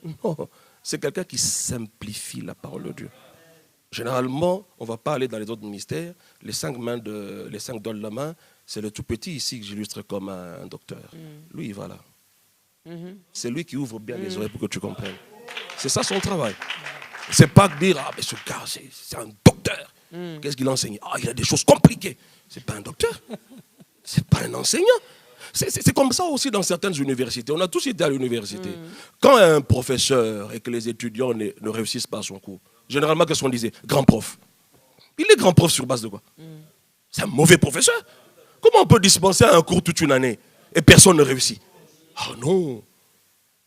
Non, c'est quelqu'un qui simplifie la parole de Dieu. Généralement, on ne va pas aller dans les autres ministères. Les 5 doigts de la main, c'est le tout petit ici que j'illustre comme un docteur. Lui, il va là. C'est lui qui ouvre bien les oreilles pour que tu comprennes. C'est ça son travail. C'est pas de dire, ah, mais ce gars, c'est un docteur. Qu'est-ce qu'il enseigne? Ah, il a des choses compliquées. C'est pas un docteur. C'est pas un enseignant. C'est comme ça aussi dans certaines universités. On a tous été à l'université. Quand un professeur et que les étudiants ne réussissent pas à son cours, généralement, qu'est-ce qu'on disait? Grand prof. Il est grand prof sur base de quoi? C'est un mauvais professeur. Comment on peut dispenser un cours toute une année et personne ne réussit? Ah non,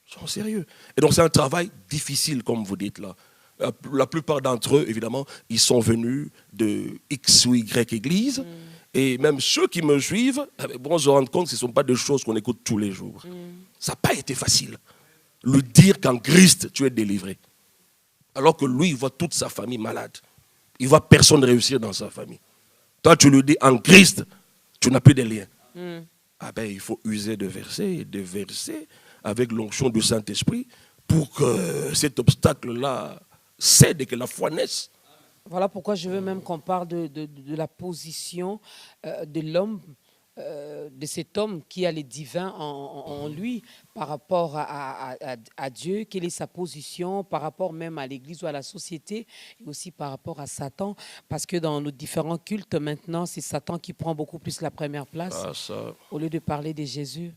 ils sont sérieux. Et donc c'est un travail difficile, comme vous dites là. La plupart d'entre eux, évidemment, ils sont venus de X ou Y église. Et même ceux qui me suivent, bon, se rendent compte que ce ne sont pas des choses qu'on écoute tous les jours. Ça n'a pas été facile. Lui dire qu'en Christ, tu es délivré. Alors que lui, il voit toute sa famille malade. Il ne voit personne réussir dans sa famille. Toi, tu lui dis, en Christ, tu n'as plus de liens. Ah ben, il faut user de versets et de versets avec l'onction du Saint-Esprit pour que cet obstacle-là cède et que la foi naisse. Voilà pourquoi je veux même qu'on parle de la position de l'homme, de cet homme qui a les divins en lui par rapport à Dieu, quelle est sa position par rapport même à l'Église ou à la société et aussi par rapport à Satan, parce que dans nos différents cultes maintenant, c'est Satan qui prend beaucoup plus la première place au lieu de parler de Jésus.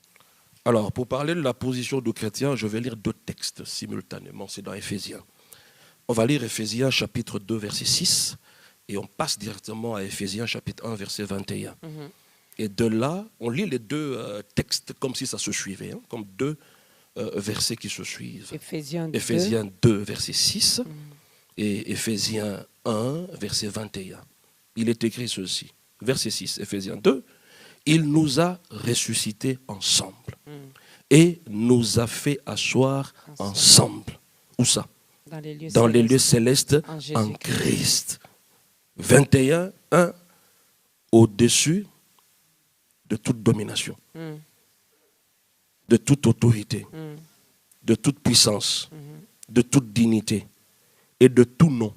Alors, pour parler de la position du chrétien, je vais lire 2 textes simultanément, c'est dans Éphésiens. On va lire Éphésiens chapitre 2, verset 6, et on passe directement à Éphésiens chapitre 1, verset 21. Et de là, on lit les 2 textes comme si ça se suivait, hein, comme 2 versets qui se suivent. Éphésiens 2, verset 6, et Éphésiens 1, verset 21. Il est écrit ceci, verset 6, Éphésiens 2, « Il nous a ressuscités ensemble et nous a fait asseoir ensemble. » Où ça? Dans les lieux célestes en Christ. 21, 1, au-dessus de toute domination, de toute autorité, de toute puissance, de toute dignité et de tout nom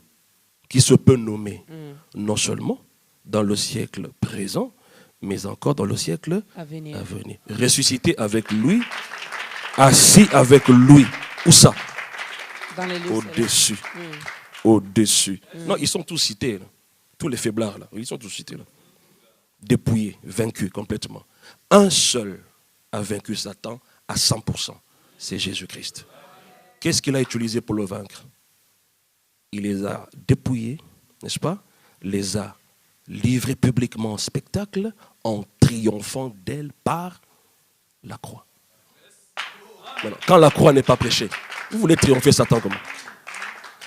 qui se peut nommer, non seulement dans le siècle présent, mais encore dans le siècle à venir. Ressuscité avec lui, assis avec lui. Où ça? Au-dessus. Au-dessus. Non, ils sont tous cités. Là. Tous les faiblards, là. Ils sont tous cités. Là. Dépouillés, vaincus complètement. Un seul a vaincu Satan à 100%. C'est Jésus-Christ. Qu'est-ce qu'il a utilisé pour le vaincre? Il les a dépouillés, n'est-ce pas? Les a livrés publiquement en spectacle en triomphant d'elle par la croix. Voilà. Quand la croix n'est pas prêchée, vous voulez triompher Satan comment?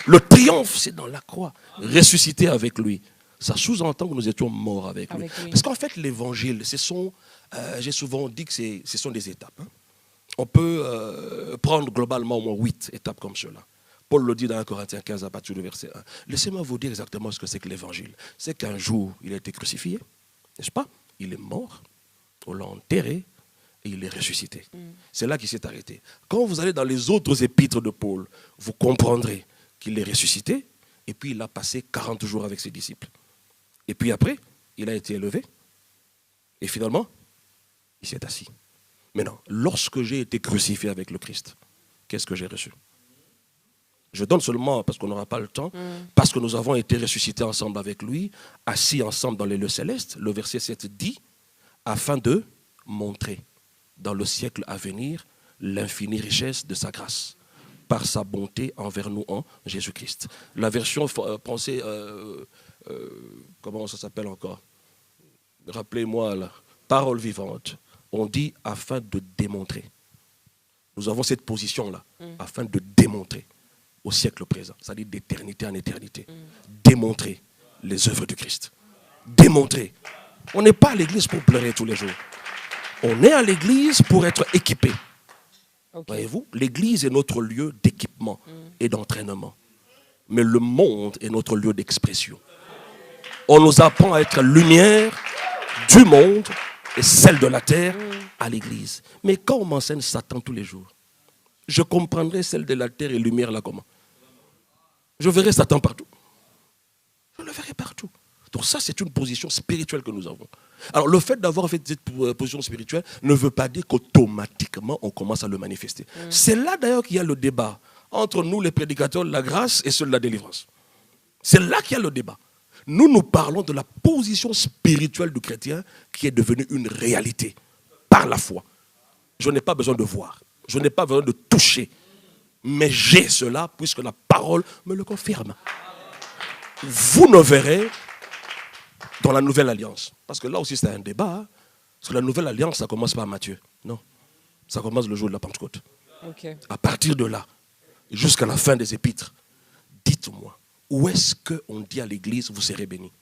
Le triomphe, c'est dans la croix. Ressuscité avec lui. Ça sous-entend que nous étions morts avec lui. Parce qu'en fait, l'évangile, j'ai souvent dit que ce sont des étapes. Hein. On peut prendre globalement au moins 8 étapes comme cela. Paul le dit dans 1 Corinthiens 15 à partir du verset 1. Laissez-moi vous dire exactement ce que c'est que l'évangile. C'est qu'un jour, il a été crucifié, n'est-ce pas? Il est mort, on l'a enterré et il est ressuscité. C'est là qu'il s'est arrêté. Quand vous allez dans les autres épîtres de Paul, vous comprendrez qu'il est ressuscité et puis il a passé 40 jours avec ses disciples. Et puis après, il a été élevé et finalement, il s'est assis. Maintenant, lorsque j'ai été crucifié avec le Christ, qu'est-ce que j'ai reçu? Je donne seulement, parce qu'on n'aura pas le temps, parce que nous avons été ressuscités ensemble avec lui, assis ensemble dans les lieux célestes. Le verset 7 dit, afin de montrer dans le siècle à venir l'infinie richesse de sa grâce, par sa bonté envers nous en Jésus-Christ. La version pensée, comment ça s'appelle encore? Rappelez-moi, la parole vivante. On dit afin de démontrer. Nous avons cette position-là, afin de démontrer au siècle présent, c'est-à-dire d'éternité en éternité. Démontrer les œuvres du Christ. Démontrer. On n'est pas à l'église pour pleurer tous les jours. On est à l'église pour être équipé. Voyez-vous, l'église est notre lieu d'équipement et d'entraînement. Mais le monde est notre lieu d'expression. On nous apprend à être lumière du monde et celle de la terre à l'église. Mais quand on m'enseigne Satan tous les jours, je comprendrai celle de la terre et lumière là comment? Je verrai Satan partout. Je le verrai partout. Donc ça, c'est une position spirituelle que nous avons. Alors le fait d'avoir fait cette position spirituelle ne veut pas dire qu'automatiquement on commence à le manifester. C'est là d'ailleurs qu'il y a le débat entre nous les prédicateurs de la grâce et ceux de la délivrance. C'est là qu'il y a le débat. Nous parlons de la position spirituelle du chrétien qui est devenue une réalité par la foi. Je n'ai pas besoin de voir. Je n'ai pas besoin de toucher. Mais j'ai cela puisque la parole me le confirme. Vous ne verrez dans la nouvelle alliance. Parce que là aussi c'est un débat. Hein, parce que la nouvelle alliance, ça commence pas à Matthieu. Non. Ça commence le jour de la Pentecôte. Okay. À partir de là, jusqu'à la fin des épîtres, dites-moi, où est-ce qu'on dit à l'église, vous serez bénis?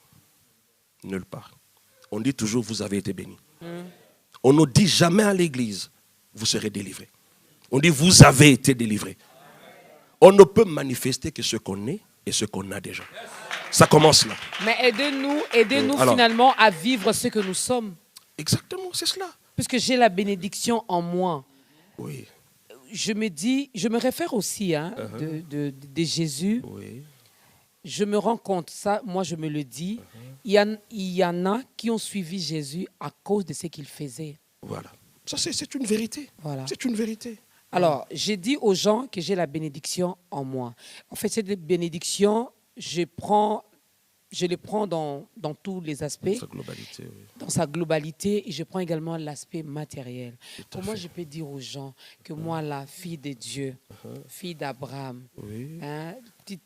Nulle part. On dit toujours, vous avez été bénis. On ne dit jamais à l'église, vous serez délivrés. On dit, vous avez été délivrés. On ne peut manifester que ce qu'on est et ce qu'on a déjà. Ça commence là. Mais aidez-nous finalement à vivre ce que nous sommes. Exactement, c'est cela. Puisque j'ai la bénédiction en moi. Oui. Je me réfère aussi de Jésus. Oui. Je me rends compte, ça, moi je me le dis, il y en a qui ont suivi Jésus à cause de ce qu'il faisait. Voilà. Ça, c'est une vérité. Voilà. C'est une vérité. Alors, j'ai dit aux gens que j'ai la bénédiction en moi. En fait, cette bénédiction, je les prends dans tous les aspects. Dans sa globalité, oui. Dans sa globalité, et je prends également l'aspect matériel. Comment je peux dire aux gens que moi, la fille de Dieu, fille d'Abraham, petite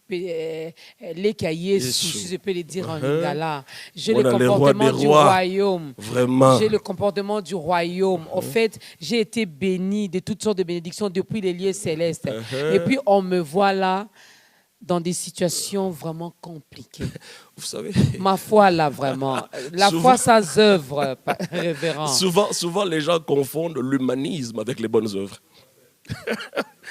l'écaillée, si je peux le dire en lingala, j'ai le comportement du royaume. Vraiment. J'ai le comportement du royaume. En fait, j'ai été béni de toutes sortes de bénédictions depuis les lieux célestes. Et puis, on me voit là, dans des situations vraiment compliquées. Vous savez, ma foi là vraiment, la foi sans œuvre, révérend. Souvent les gens confondent l'humanisme avec les bonnes œuvres.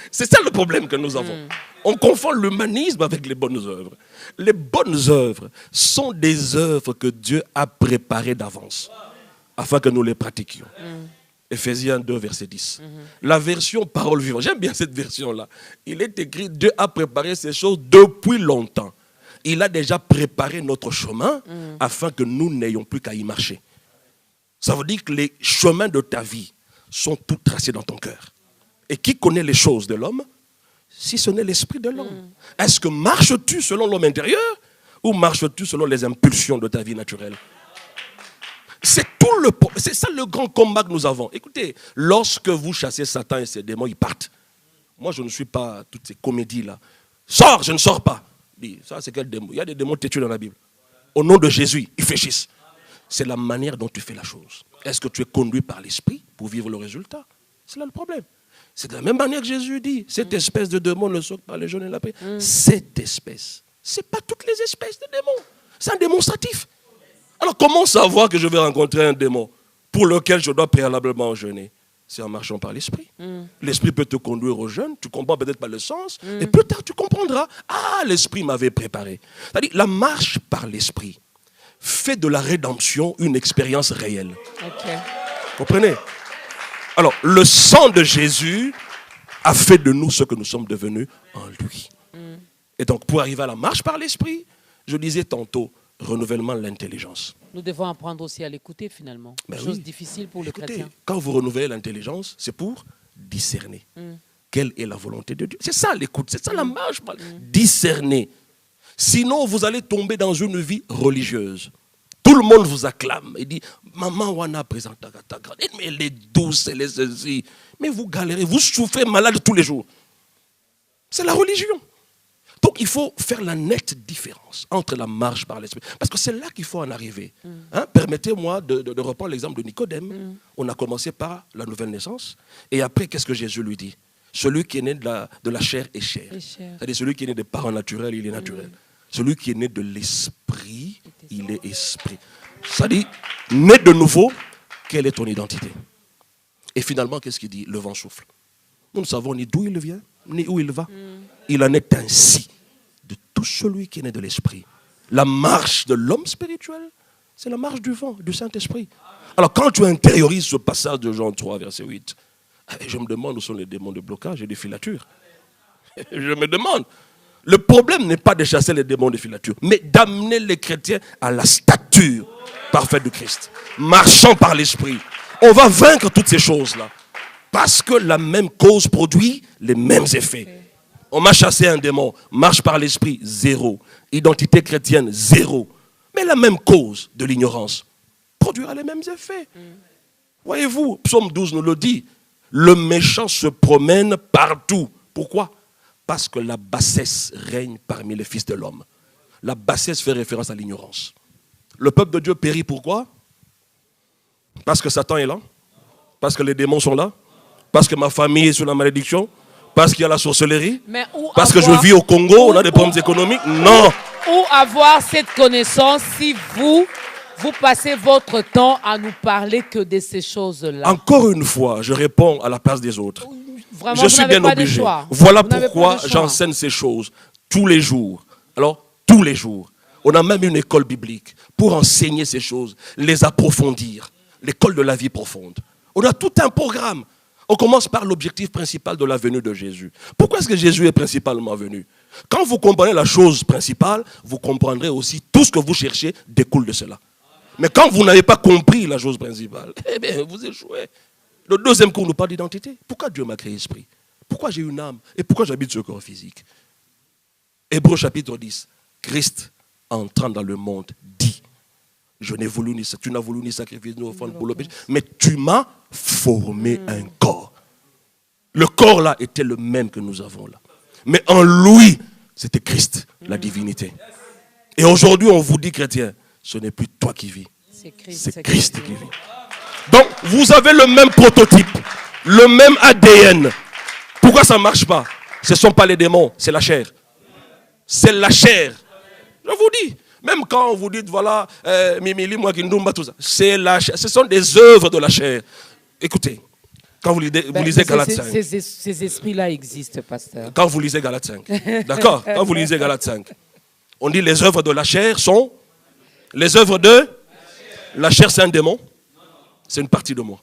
C'est ça le problème que nous avons. On confond l'humanisme avec les bonnes œuvres. Les bonnes œuvres sont des œuvres que Dieu a préparées d'avance afin que nous les pratiquions. Éphésiens 2, verset 10. La version parole vivante, j'aime bien cette version-là. Il est écrit, Dieu a préparé ces choses depuis longtemps. Il a déjà préparé notre chemin afin que nous n'ayons plus qu'à y marcher. Ça veut dire que les chemins de ta vie sont tout tracés dans ton cœur. Et qui connaît les choses de l'homme, si ce n'est l'esprit de l'homme? Est-ce que marches-tu selon l'homme intérieur ou marches-tu selon les impulsions de ta vie naturelle? C'est ça le grand combat que nous avons. Écoutez, lorsque vous chassez Satan et ses démons, ils partent. Moi, je ne suis pas toutes ces comédies-là. Sors, je ne sors pas. Ça, c'est quel démon? Il y a des démons têtus dans la Bible. Au nom de Jésus, ils fléchissent. C'est la manière dont tu fais la chose. Est-ce que tu es conduit par l'esprit pour vivre le résultat? C'est là le problème. C'est de la même manière que Jésus dit, cette espèce de démon ne saute par les jeûnes et la paix. Cette espèce, ce n'est pas toutes les espèces de démons. C'est un démonstratif. Alors comment savoir que je vais rencontrer un démon pour lequel je dois préalablement jeûner? C'est en marchant par l'esprit. L'esprit peut te conduire au jeûne, tu ne comprends peut-être pas le sens, et plus tard tu comprendras. Ah, l'esprit m'avait préparé. C'est-à-dire, la marche par l'esprit fait de la rédemption une expérience réelle. Okay. Comprenez? Alors, le sang de Jésus a fait de nous ce que nous sommes devenus en lui. Et donc, pour arriver à la marche par l'esprit, je disais tantôt, renouvellement de l'intelligence. Nous devons apprendre aussi à l'écouter finalement. Chose difficile pour le chrétien. Quand vous renouvelez l'intelligence, c'est pour discerner. Quelle est la volonté de Dieu? C'est ça l'écoute, c'est ça la marche. Discerner. Sinon, vous allez tomber dans une vie religieuse. Tout le monde vous acclame et dit, maman Wana présente ta grande. Mais elle est douce, elle est ceci. Mais vous galérez, vous souffrez malade tous les jours. C'est la religion. Donc il faut faire la nette différence entre la marche par l'esprit. Parce que c'est là qu'il faut en arriver. Permettez-moi de reprendre l'exemple de Nicodème. On a commencé par la nouvelle naissance. Et après, qu'est-ce que Jésus lui dit? Celui qui est né de la chair est chair. C'est-à-dire celui qui est né des parents naturels, il est naturel. Celui qui est né de l'esprit, il est esprit. C'est-à-dire, né de nouveau, quelle est ton identité? Et finalement, qu'est-ce qu'il dit? Le vent souffle. Nous ne savons ni d'où il vient, ni où il va. Il en est ainsi de tout celui qui est né de l'esprit. La marche de l'homme spirituel, c'est la marche du vent, du Saint-Esprit. Alors, quand tu intériorises ce passage de Jean 3, verset 8, je me demande où sont les démons de blocage et de filature. Je me demande. Le problème n'est pas de chasser les démons de filature, mais d'amener les chrétiens à la stature parfaite de Christ. Marchant par l'esprit. On va vaincre toutes ces choses-là. Parce que la même cause produit les mêmes effets. On m'a chassé un démon. Marche par l'esprit, 0. Identité chrétienne, 0. Mais la même cause de l'ignorance produira les mêmes effets. Voyez-vous, Psaume 12 nous le dit. Le méchant se promène partout. Pourquoi? Parce que la bassesse règne parmi les fils de l'homme. La bassesse fait référence à l'ignorance. Le peuple de Dieu périt pourquoi? Parce que Satan est là? Parce que les démons sont là? Parce que ma famille est sous la malédiction? Parce qu'il y a la sorcellerie? Parce que je vis au Congo, on a des problèmes économiques? Non! Ou avoir cette connaissance si vous passez votre temps à nous parler que de ces choses-là? Encore une fois, je réponds à la place des autres. Vraiment, je suis bien obligé. Voilà pourquoi j'enseigne ces choses tous les jours. Alors, tous les jours. On a même une école biblique pour enseigner ces choses, les approfondir. L'école de la vie profonde. On a tout un programme. On commence par l'objectif principal de la venue de Jésus. Pourquoi est-ce que Jésus est principalement venu? Quand vous comprenez la chose principale, vous comprendrez aussi tout ce que vous cherchez découle de cela. Mais quand vous n'avez pas compris la chose principale, eh bien, vous échouez. Le deuxième cours nous parle d'identité. Pourquoi Dieu m'a créé esprit? Pourquoi j'ai une âme? Et pourquoi j'habite ce corps physique? Hébreux chapitre 10. Christ, entrant dans le monde, dit, tu n'as voulu ni sacrifier ni offrande pour le péché, mais tu m'as formé un corps. Le corps là était le même que nous avons là. Mais en lui, c'était Christ, la divinité. Et aujourd'hui, on vous dit, chrétien, ce n'est plus toi qui vis, c'est Christ qui vit. Donc, vous avez le même prototype, le même ADN. Pourquoi ça ne marche pas? Ce ne sont pas les démons, c'est la chair. C'est la chair. Je vous dis, même quand on vous dit, voilà, Mimili, moi, Kindumba, tout ça, c'est la chair. Ce sont des œuvres de la chair. Écoutez, quand vous lisez Galates 5. Ces esprits-là existent, pasteur. Quand vous lisez Galates 5. D'accord? Quand vous lisez Galates 5. On dit les œuvres de la chair sont les œuvres de la chair, c'est un démon. C'est une partie de moi.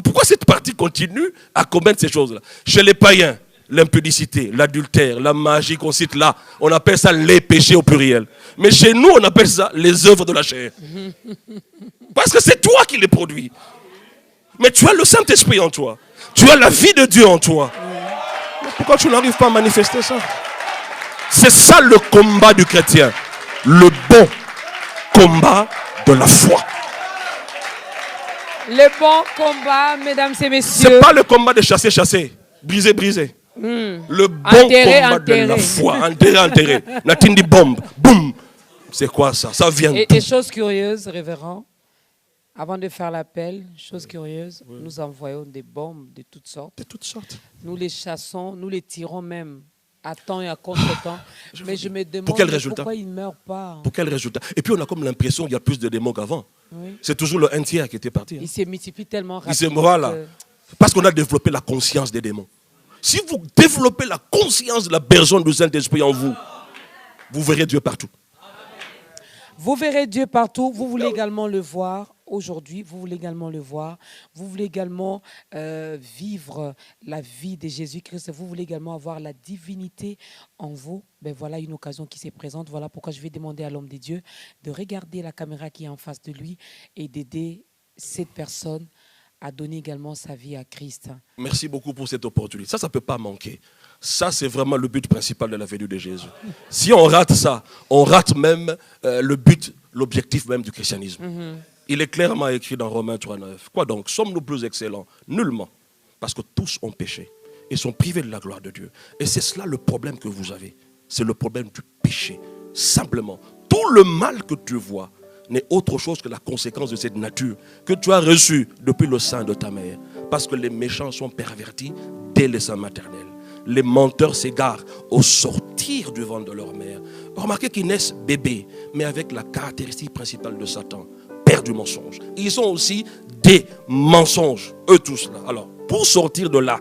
Pourquoi cette partie continue à commettre ces choses-là? Chez les païens, l'impudicité, l'adultère, la magie qu'on cite là, on appelle ça les péchés au pluriel. Mais chez nous, on appelle ça les œuvres de la chair. Parce que c'est toi qui les produis. Mais tu as le Saint-Esprit en toi. Tu as la vie de Dieu en toi. Mais pourquoi tu n'arrives pas à manifester ça? C'est ça le combat du chrétien. Le bon combat de la foi. Le bon combat, mesdames et messieurs. Ce n'est pas le combat de chasser, briser. Le bon combat de la foi. Enterrer. Natindi bombe. Boum. C'est quoi ça? Ça vient. Et chose curieuse, révérend. Avant de faire l'appel, chose curieuse, nous envoyons des bombes de toutes sortes. De toutes sortes. Nous les chassons, nous les tirons même à temps et à contre-temps. Mais je me demande quel résultat? pourquoi ils ne meurent pas. Pour quel résultat? Et puis on a comme l'impression qu'il y a plus de démons qu'avant. Oui. C'est toujours le un tiers qui était parti. Hein. Ils se multiplient tellement rapidement. Voilà. Parce qu'on a développé la conscience des démons. Si vous développez la conscience de la personne du Saint-Esprit en vous, vous verrez Dieu partout. Vous verrez Dieu partout. Vous voulez également le voir aujourd'hui. Vous voulez également le voir. Vous voulez également vivre la vie de Jésus-Christ. Vous voulez également avoir la divinité en vous. Ben voilà une occasion qui se présente. Voilà pourquoi je vais demander à l'homme de Dieu de regarder la caméra qui est en face de lui et d'aider cette personne à donner également sa vie à Christ. Merci beaucoup pour cette opportunité. Ça ne peut pas manquer. Ça, c'est vraiment le but principal de la venue de Jésus. Si on rate ça, on rate même le but, l'objectif même du christianisme. Il est clairement écrit dans Romains 3,9. Quoi donc? Sommes-nous plus excellents? Nullement. Parce que tous ont péché et sont privés de la gloire de Dieu. Et c'est cela le problème que vous avez. C'est le problème du péché. Simplement. Tout le mal que tu vois n'est autre chose que la conséquence de cette nature que tu as reçue depuis le sein de ta mère. Parce que les méchants sont pervertis dès le sein maternel. Les menteurs s'égarent au sortir du ventre de leur mère. Remarquez qu'ils naissent bébés, mais avec la caractéristique principale de Satan, père du mensonge. Ils sont aussi des mensonges, eux tous là. Alors, pour sortir de là,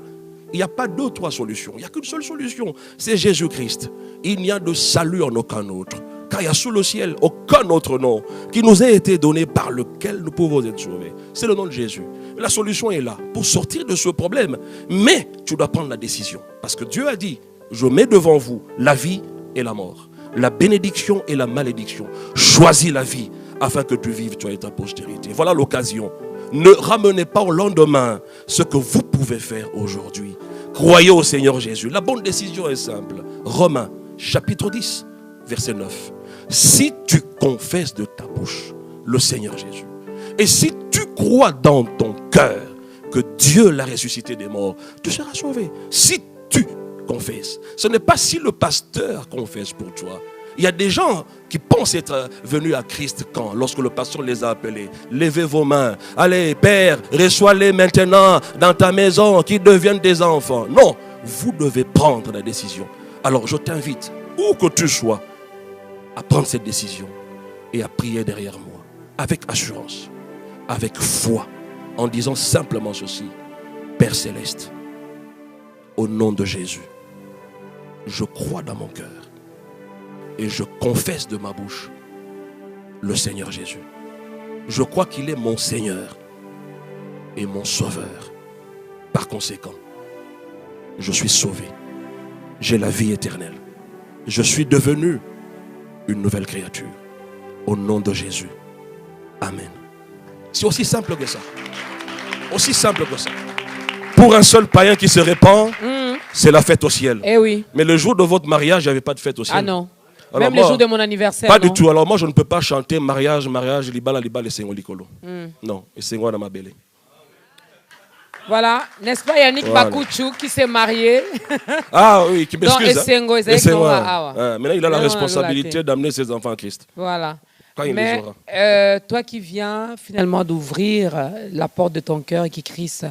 il n'y a pas deux ou trois solutions. Il n'y a qu'une seule solution, c'est Jésus-Christ. Il n'y a de salut en aucun autre. Car il n'y a sous le ciel aucun autre nom qui nous a été donné par lequel nous pouvons être sauvés. C'est le nom de Jésus. La solution est là pour sortir de ce problème. Mais tu dois prendre la décision. Parce que Dieu a dit, je mets devant vous la vie et la mort. La bénédiction et la malédiction. Choisis la vie afin que tu vives, toi et ta postérité. Voilà l'occasion. Ne ramenez pas au lendemain ce que vous pouvez faire aujourd'hui. Croyez au Seigneur Jésus. La bonne décision est simple. Romains, chapitre 10, verset 9. Si tu confesses de ta bouche le Seigneur Jésus, et si tu crois dans ton cœur que Dieu l'a ressuscité des morts, tu seras sauvé. Si tu confesses, ce n'est pas si le pasteur confesse pour toi. Il y a des gens qui pensent être venus à Christ quand, lorsque le pasteur les a appelés. Levez vos mains. Allez, Père, reçois-les maintenant dans ta maison, qu'ils deviennent des enfants. Non, vous devez prendre la décision. Alors je t'invite, où que tu sois, à prendre cette décision et à prier derrière moi, avec assurance, avec foi, en disant simplement ceci. Père Céleste, au nom de Jésus, je crois dans mon cœur et je confesse de ma bouche le Seigneur Jésus. Je crois qu'il est mon Seigneur et mon Sauveur. Par conséquent, je suis sauvé. J'ai la vie éternelle. Je suis devenu une nouvelle créature. Au nom de Jésus. Amen. C'est aussi simple que ça. Aussi simple que ça. Pour un seul païen qui se répand, c'est la fête au ciel. Eh oui. Mais le jour de votre mariage, il n'y avait pas de fête au ciel. Ah non. Alors même le jour de mon anniversaire. Pas non? du tout. Alors moi, je ne peux pas chanter mariage, libala, libala, et sengo likolo. Non, et sengo dans ma belle. Voilà, n'est-ce pas Yannick Bakouchou qui s'est marié? Ah oui, qui m'excuse. Donc, maintenant, il a la responsabilité d'amener ses enfants à Christ. Voilà. Quand il les aura. Mais toi qui viens finalement d'ouvrir la porte de ton cœur et qui Christ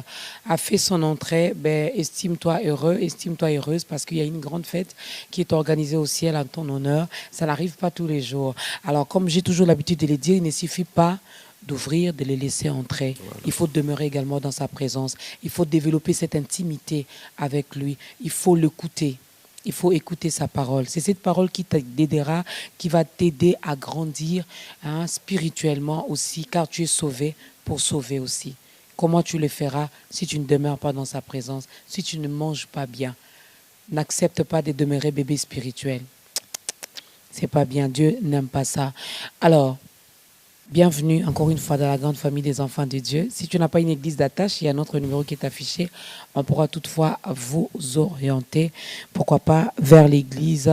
a fait son entrée, ben, estime-toi heureux, estime-toi heureuse parce qu'il y a une grande fête qui est organisée au ciel en ton honneur. Ça n'arrive pas tous les jours. Alors comme j'ai toujours l'habitude de le dire, il ne suffit pas d'ouvrir, de les laisser entrer. Voilà. Il faut demeurer également dans sa présence. Il faut développer cette intimité avec lui. Il faut l'écouter. Il faut écouter sa parole. C'est cette parole qui t'aidera, qui va t'aider à grandir spirituellement aussi, car tu es sauvé pour sauver aussi. Comment tu le feras si tu ne demeures pas dans sa présence, si tu ne manges pas bien? N'accepte pas de demeurer bébé spirituel. C'est pas bien. Dieu n'aime pas ça. Alors, bienvenue encore une fois dans la grande famille des enfants de Dieu. Si tu n'as pas une église d'attache, il y a notre numéro qui est affiché. On pourra toutefois vous orienter, pourquoi pas, vers l'église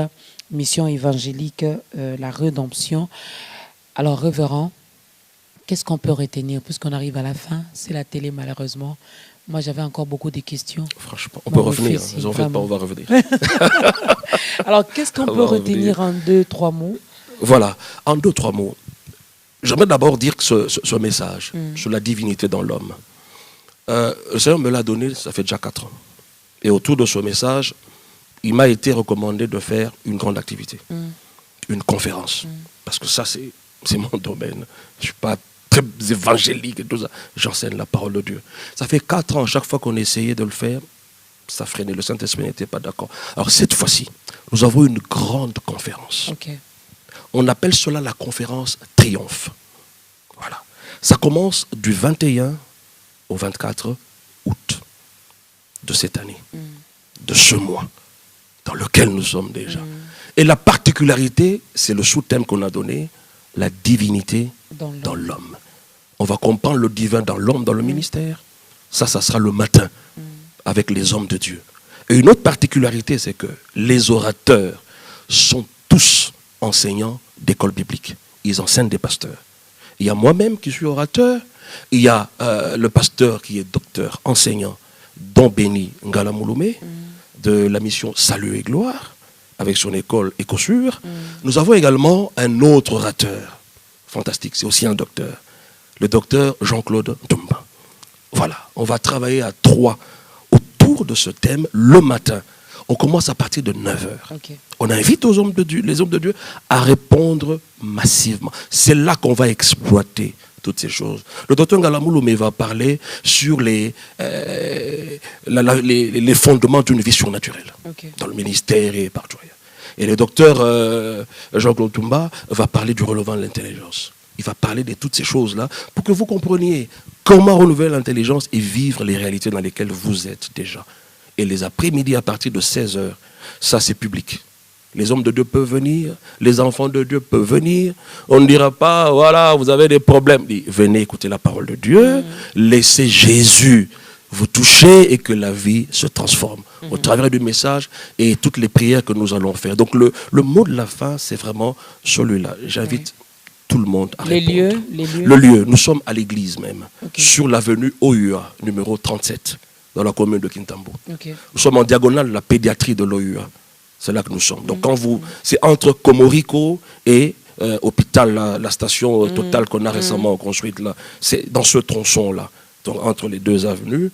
Mission évangélique, la Rédemption. Alors, révérend, qu'est-ce qu'on peut retenir? Puisqu'on arrive à la fin, c'est la télé malheureusement. Moi, j'avais encore beaucoup de questions. Franchement, on peut revenir. Ils en fait pas, on va revenir. Alors, qu'est-ce qu'on peut retenir en 2-3 mots? Voilà, en 2-3 mots. j'aimerais d'abord dire que ce message sur la divinité dans l'homme, le Seigneur me l'a donné, ça fait déjà 4 ans. Et autour de ce message, il m'a été recommandé de faire une grande activité, une conférence. Parce que ça, c'est mon domaine. Je ne suis pas très évangélique et tout ça. J'enseigne la parole de Dieu. Ça fait 4 ans, chaque fois qu'on essayait de le faire, ça freinait. Le Saint-Esprit n'était pas d'accord. Alors cette fois-ci, nous avons une grande conférence. Okay. On appelle cela la conférence Triomphe. Voilà. Ça commence du 21 au 24 août de cette année, de ce mois dans lequel nous sommes déjà. Et la particularité, c'est le sous-thème qu'on a donné, la divinité dans l'homme. On va comprendre le divin dans l'homme, dans le ministère. Ça sera le matin avec les hommes de Dieu. Et une autre particularité, c'est que les orateurs sont tous enseignants d'école biblique. Ils enseignent des pasteurs. Il y a moi-même qui suis orateur. Il y a le pasteur qui est docteur, enseignant, Don Béni Ngalamouloumé, de la mission Salut et Gloire, avec son école Écosur. Nous avons également un autre orateur, fantastique, c'est aussi un docteur, le docteur Jean-Claude Toumba. Voilà, on va travailler à 3 autour de ce thème le matin. On commence à partir de 9h. Okay. On invite les hommes de Dieu à répondre massivement. C'est là qu'on va exploiter toutes ces choses. Le docteur Ngalamouloumé va parler sur les fondements d'une vie surnaturelle dans le ministère et partout ailleurs. Et le docteur Jean-Claude Toumba va parler du relevant de l'intelligence. Il va parler de toutes ces choses-là pour que vous compreniez comment renouveler l'intelligence et vivre les réalités dans lesquelles vous êtes déjà. Et les après-midi à partir de 16h, ça c'est public. Les hommes de Dieu peuvent venir, les enfants de Dieu peuvent venir. On ne dira pas, voilà, vous avez des problèmes. Venez écouter la parole de Dieu, laissez Jésus vous toucher et que la vie se transforme au travers du message et toutes les prières que nous allons faire. Donc le mot de la fin, c'est vraiment celui-là. J'invite tout le monde à répondre. Le lieu, nous sommes à l'église même, sur l'avenue OUA, numéro 37, dans la commune de Kintambo. Nous sommes en diagonale de la pédiatrie de l'OUA. C'est là que nous sommes. Donc quand c'est entre Komoriko et hôpital, la station Total qu'on a récemment construite là, c'est dans ce tronçon-là, entre les 2 avenues,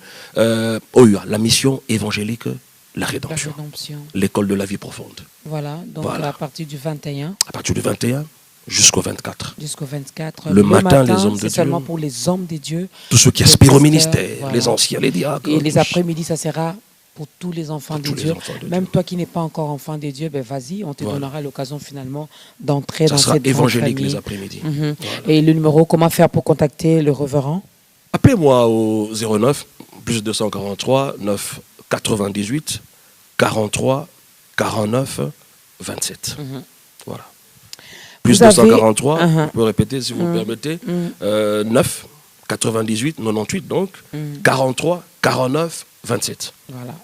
OUA, la mission évangélique, la rédemption. L'école de la vie profonde. Voilà, donc à partir du 21. À partir du 21 jusqu'au 24. Jusqu'au 24. Le matin, les hommes de Dieu. C'est seulement pour les hommes de Dieu. Tous ceux qui aspirent au ministère, les anciens, les diacres. Et les après-midi, ça sera pour tous les enfants de Dieu. Même toi qui n'es pas encore enfant de Dieu, ben vas-y, on te donnera l'occasion finalement d'entrer dans cette évangélique les après-midi. Et le numéro, comment faire pour contacter le révérend? Appelez-moi au 09 plus 243 9 98 43 49 27. Voilà. Plus 243, vous pouvez répéter si vous me permettez. 9 98 98 donc 43 49 27. Voilà.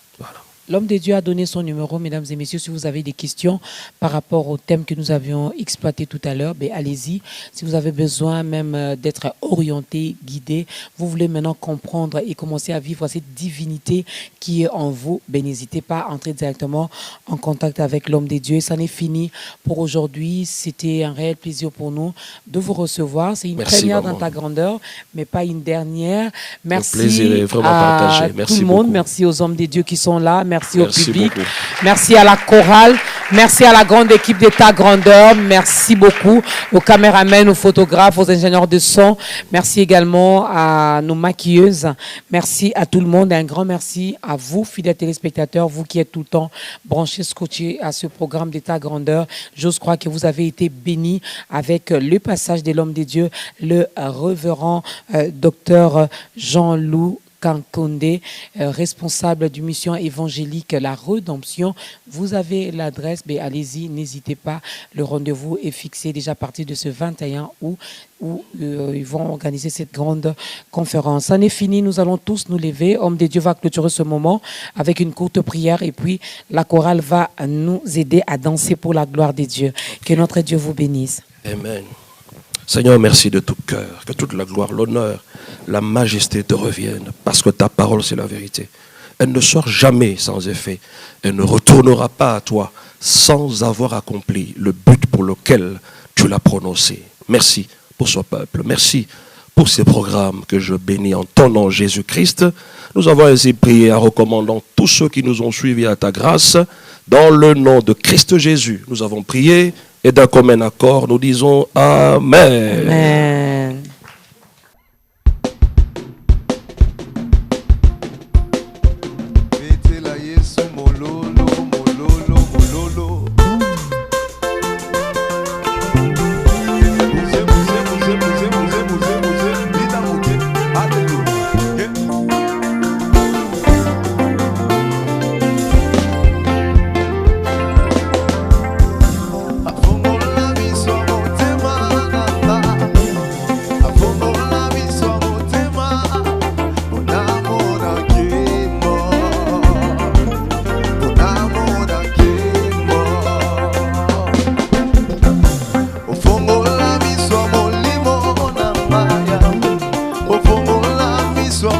L'homme de Dieu a donné son numéro, mesdames et messieurs. Si vous avez des questions par rapport au thème que nous avions exploité tout à l'heure, ben allez-y. Si vous avez besoin même d'être orienté, guidé, vous voulez maintenant comprendre et commencer à vivre cette divinité qui est en vous, ben n'hésitez pas à entrer directement en contact avec l'homme de Dieu. Ça n'est fini pour aujourd'hui. C'était un réel plaisir pour nous de vous recevoir. C'est une première dans ta grandeur, mais pas une dernière. Merci. Le plaisir est vraiment partagé. Merci tout le monde. Beaucoup. Merci aux hommes de Dieu qui sont là. Merci au public. Beaucoup. Merci à la chorale. Merci à la grande équipe de ta grandeur. Merci beaucoup aux caméramans, aux photographes, aux ingénieurs de son. Merci également à nos maquilleuses. Merci à tout le monde. Un grand merci à vous, fidèles téléspectateurs, vous qui êtes tout le temps branchés, scotchés à ce programme de ta grandeur. J'ose croire que vous avez été bénis avec le passage de l'homme de Dieu, le révérend docteur Jean-Loup Kankonde, responsable du mission évangélique La Rédemption. Vous avez l'adresse, mais allez-y, n'hésitez pas. Le rendez-vous est fixé déjà à partir de ce 21 août où ils vont organiser cette grande conférence. Ça n'est fini, nous allons tous nous lever. Homme de Dieu va clôturer ce moment avec une courte prière et puis la chorale va nous aider à danser pour la gloire de Dieu. Que notre Dieu vous bénisse. Amen. Seigneur, merci de tout cœur, que toute la gloire, l'honneur, la majesté te reviennent, parce que ta parole, c'est la vérité. Elle ne sort jamais sans effet. Elle ne retournera pas à toi sans avoir accompli le but pour lequel tu l'as prononcé. Merci pour son peuple. Merci pour ces programmes que je bénis en ton nom, Jésus-Christ. Nous avons ainsi prié en recommandant tous ceux qui nous ont suivis à ta grâce. Dans le nom de Christ Jésus, nous avons prié et d'un commun accord, nous disons Amen. Amen.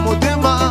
Motema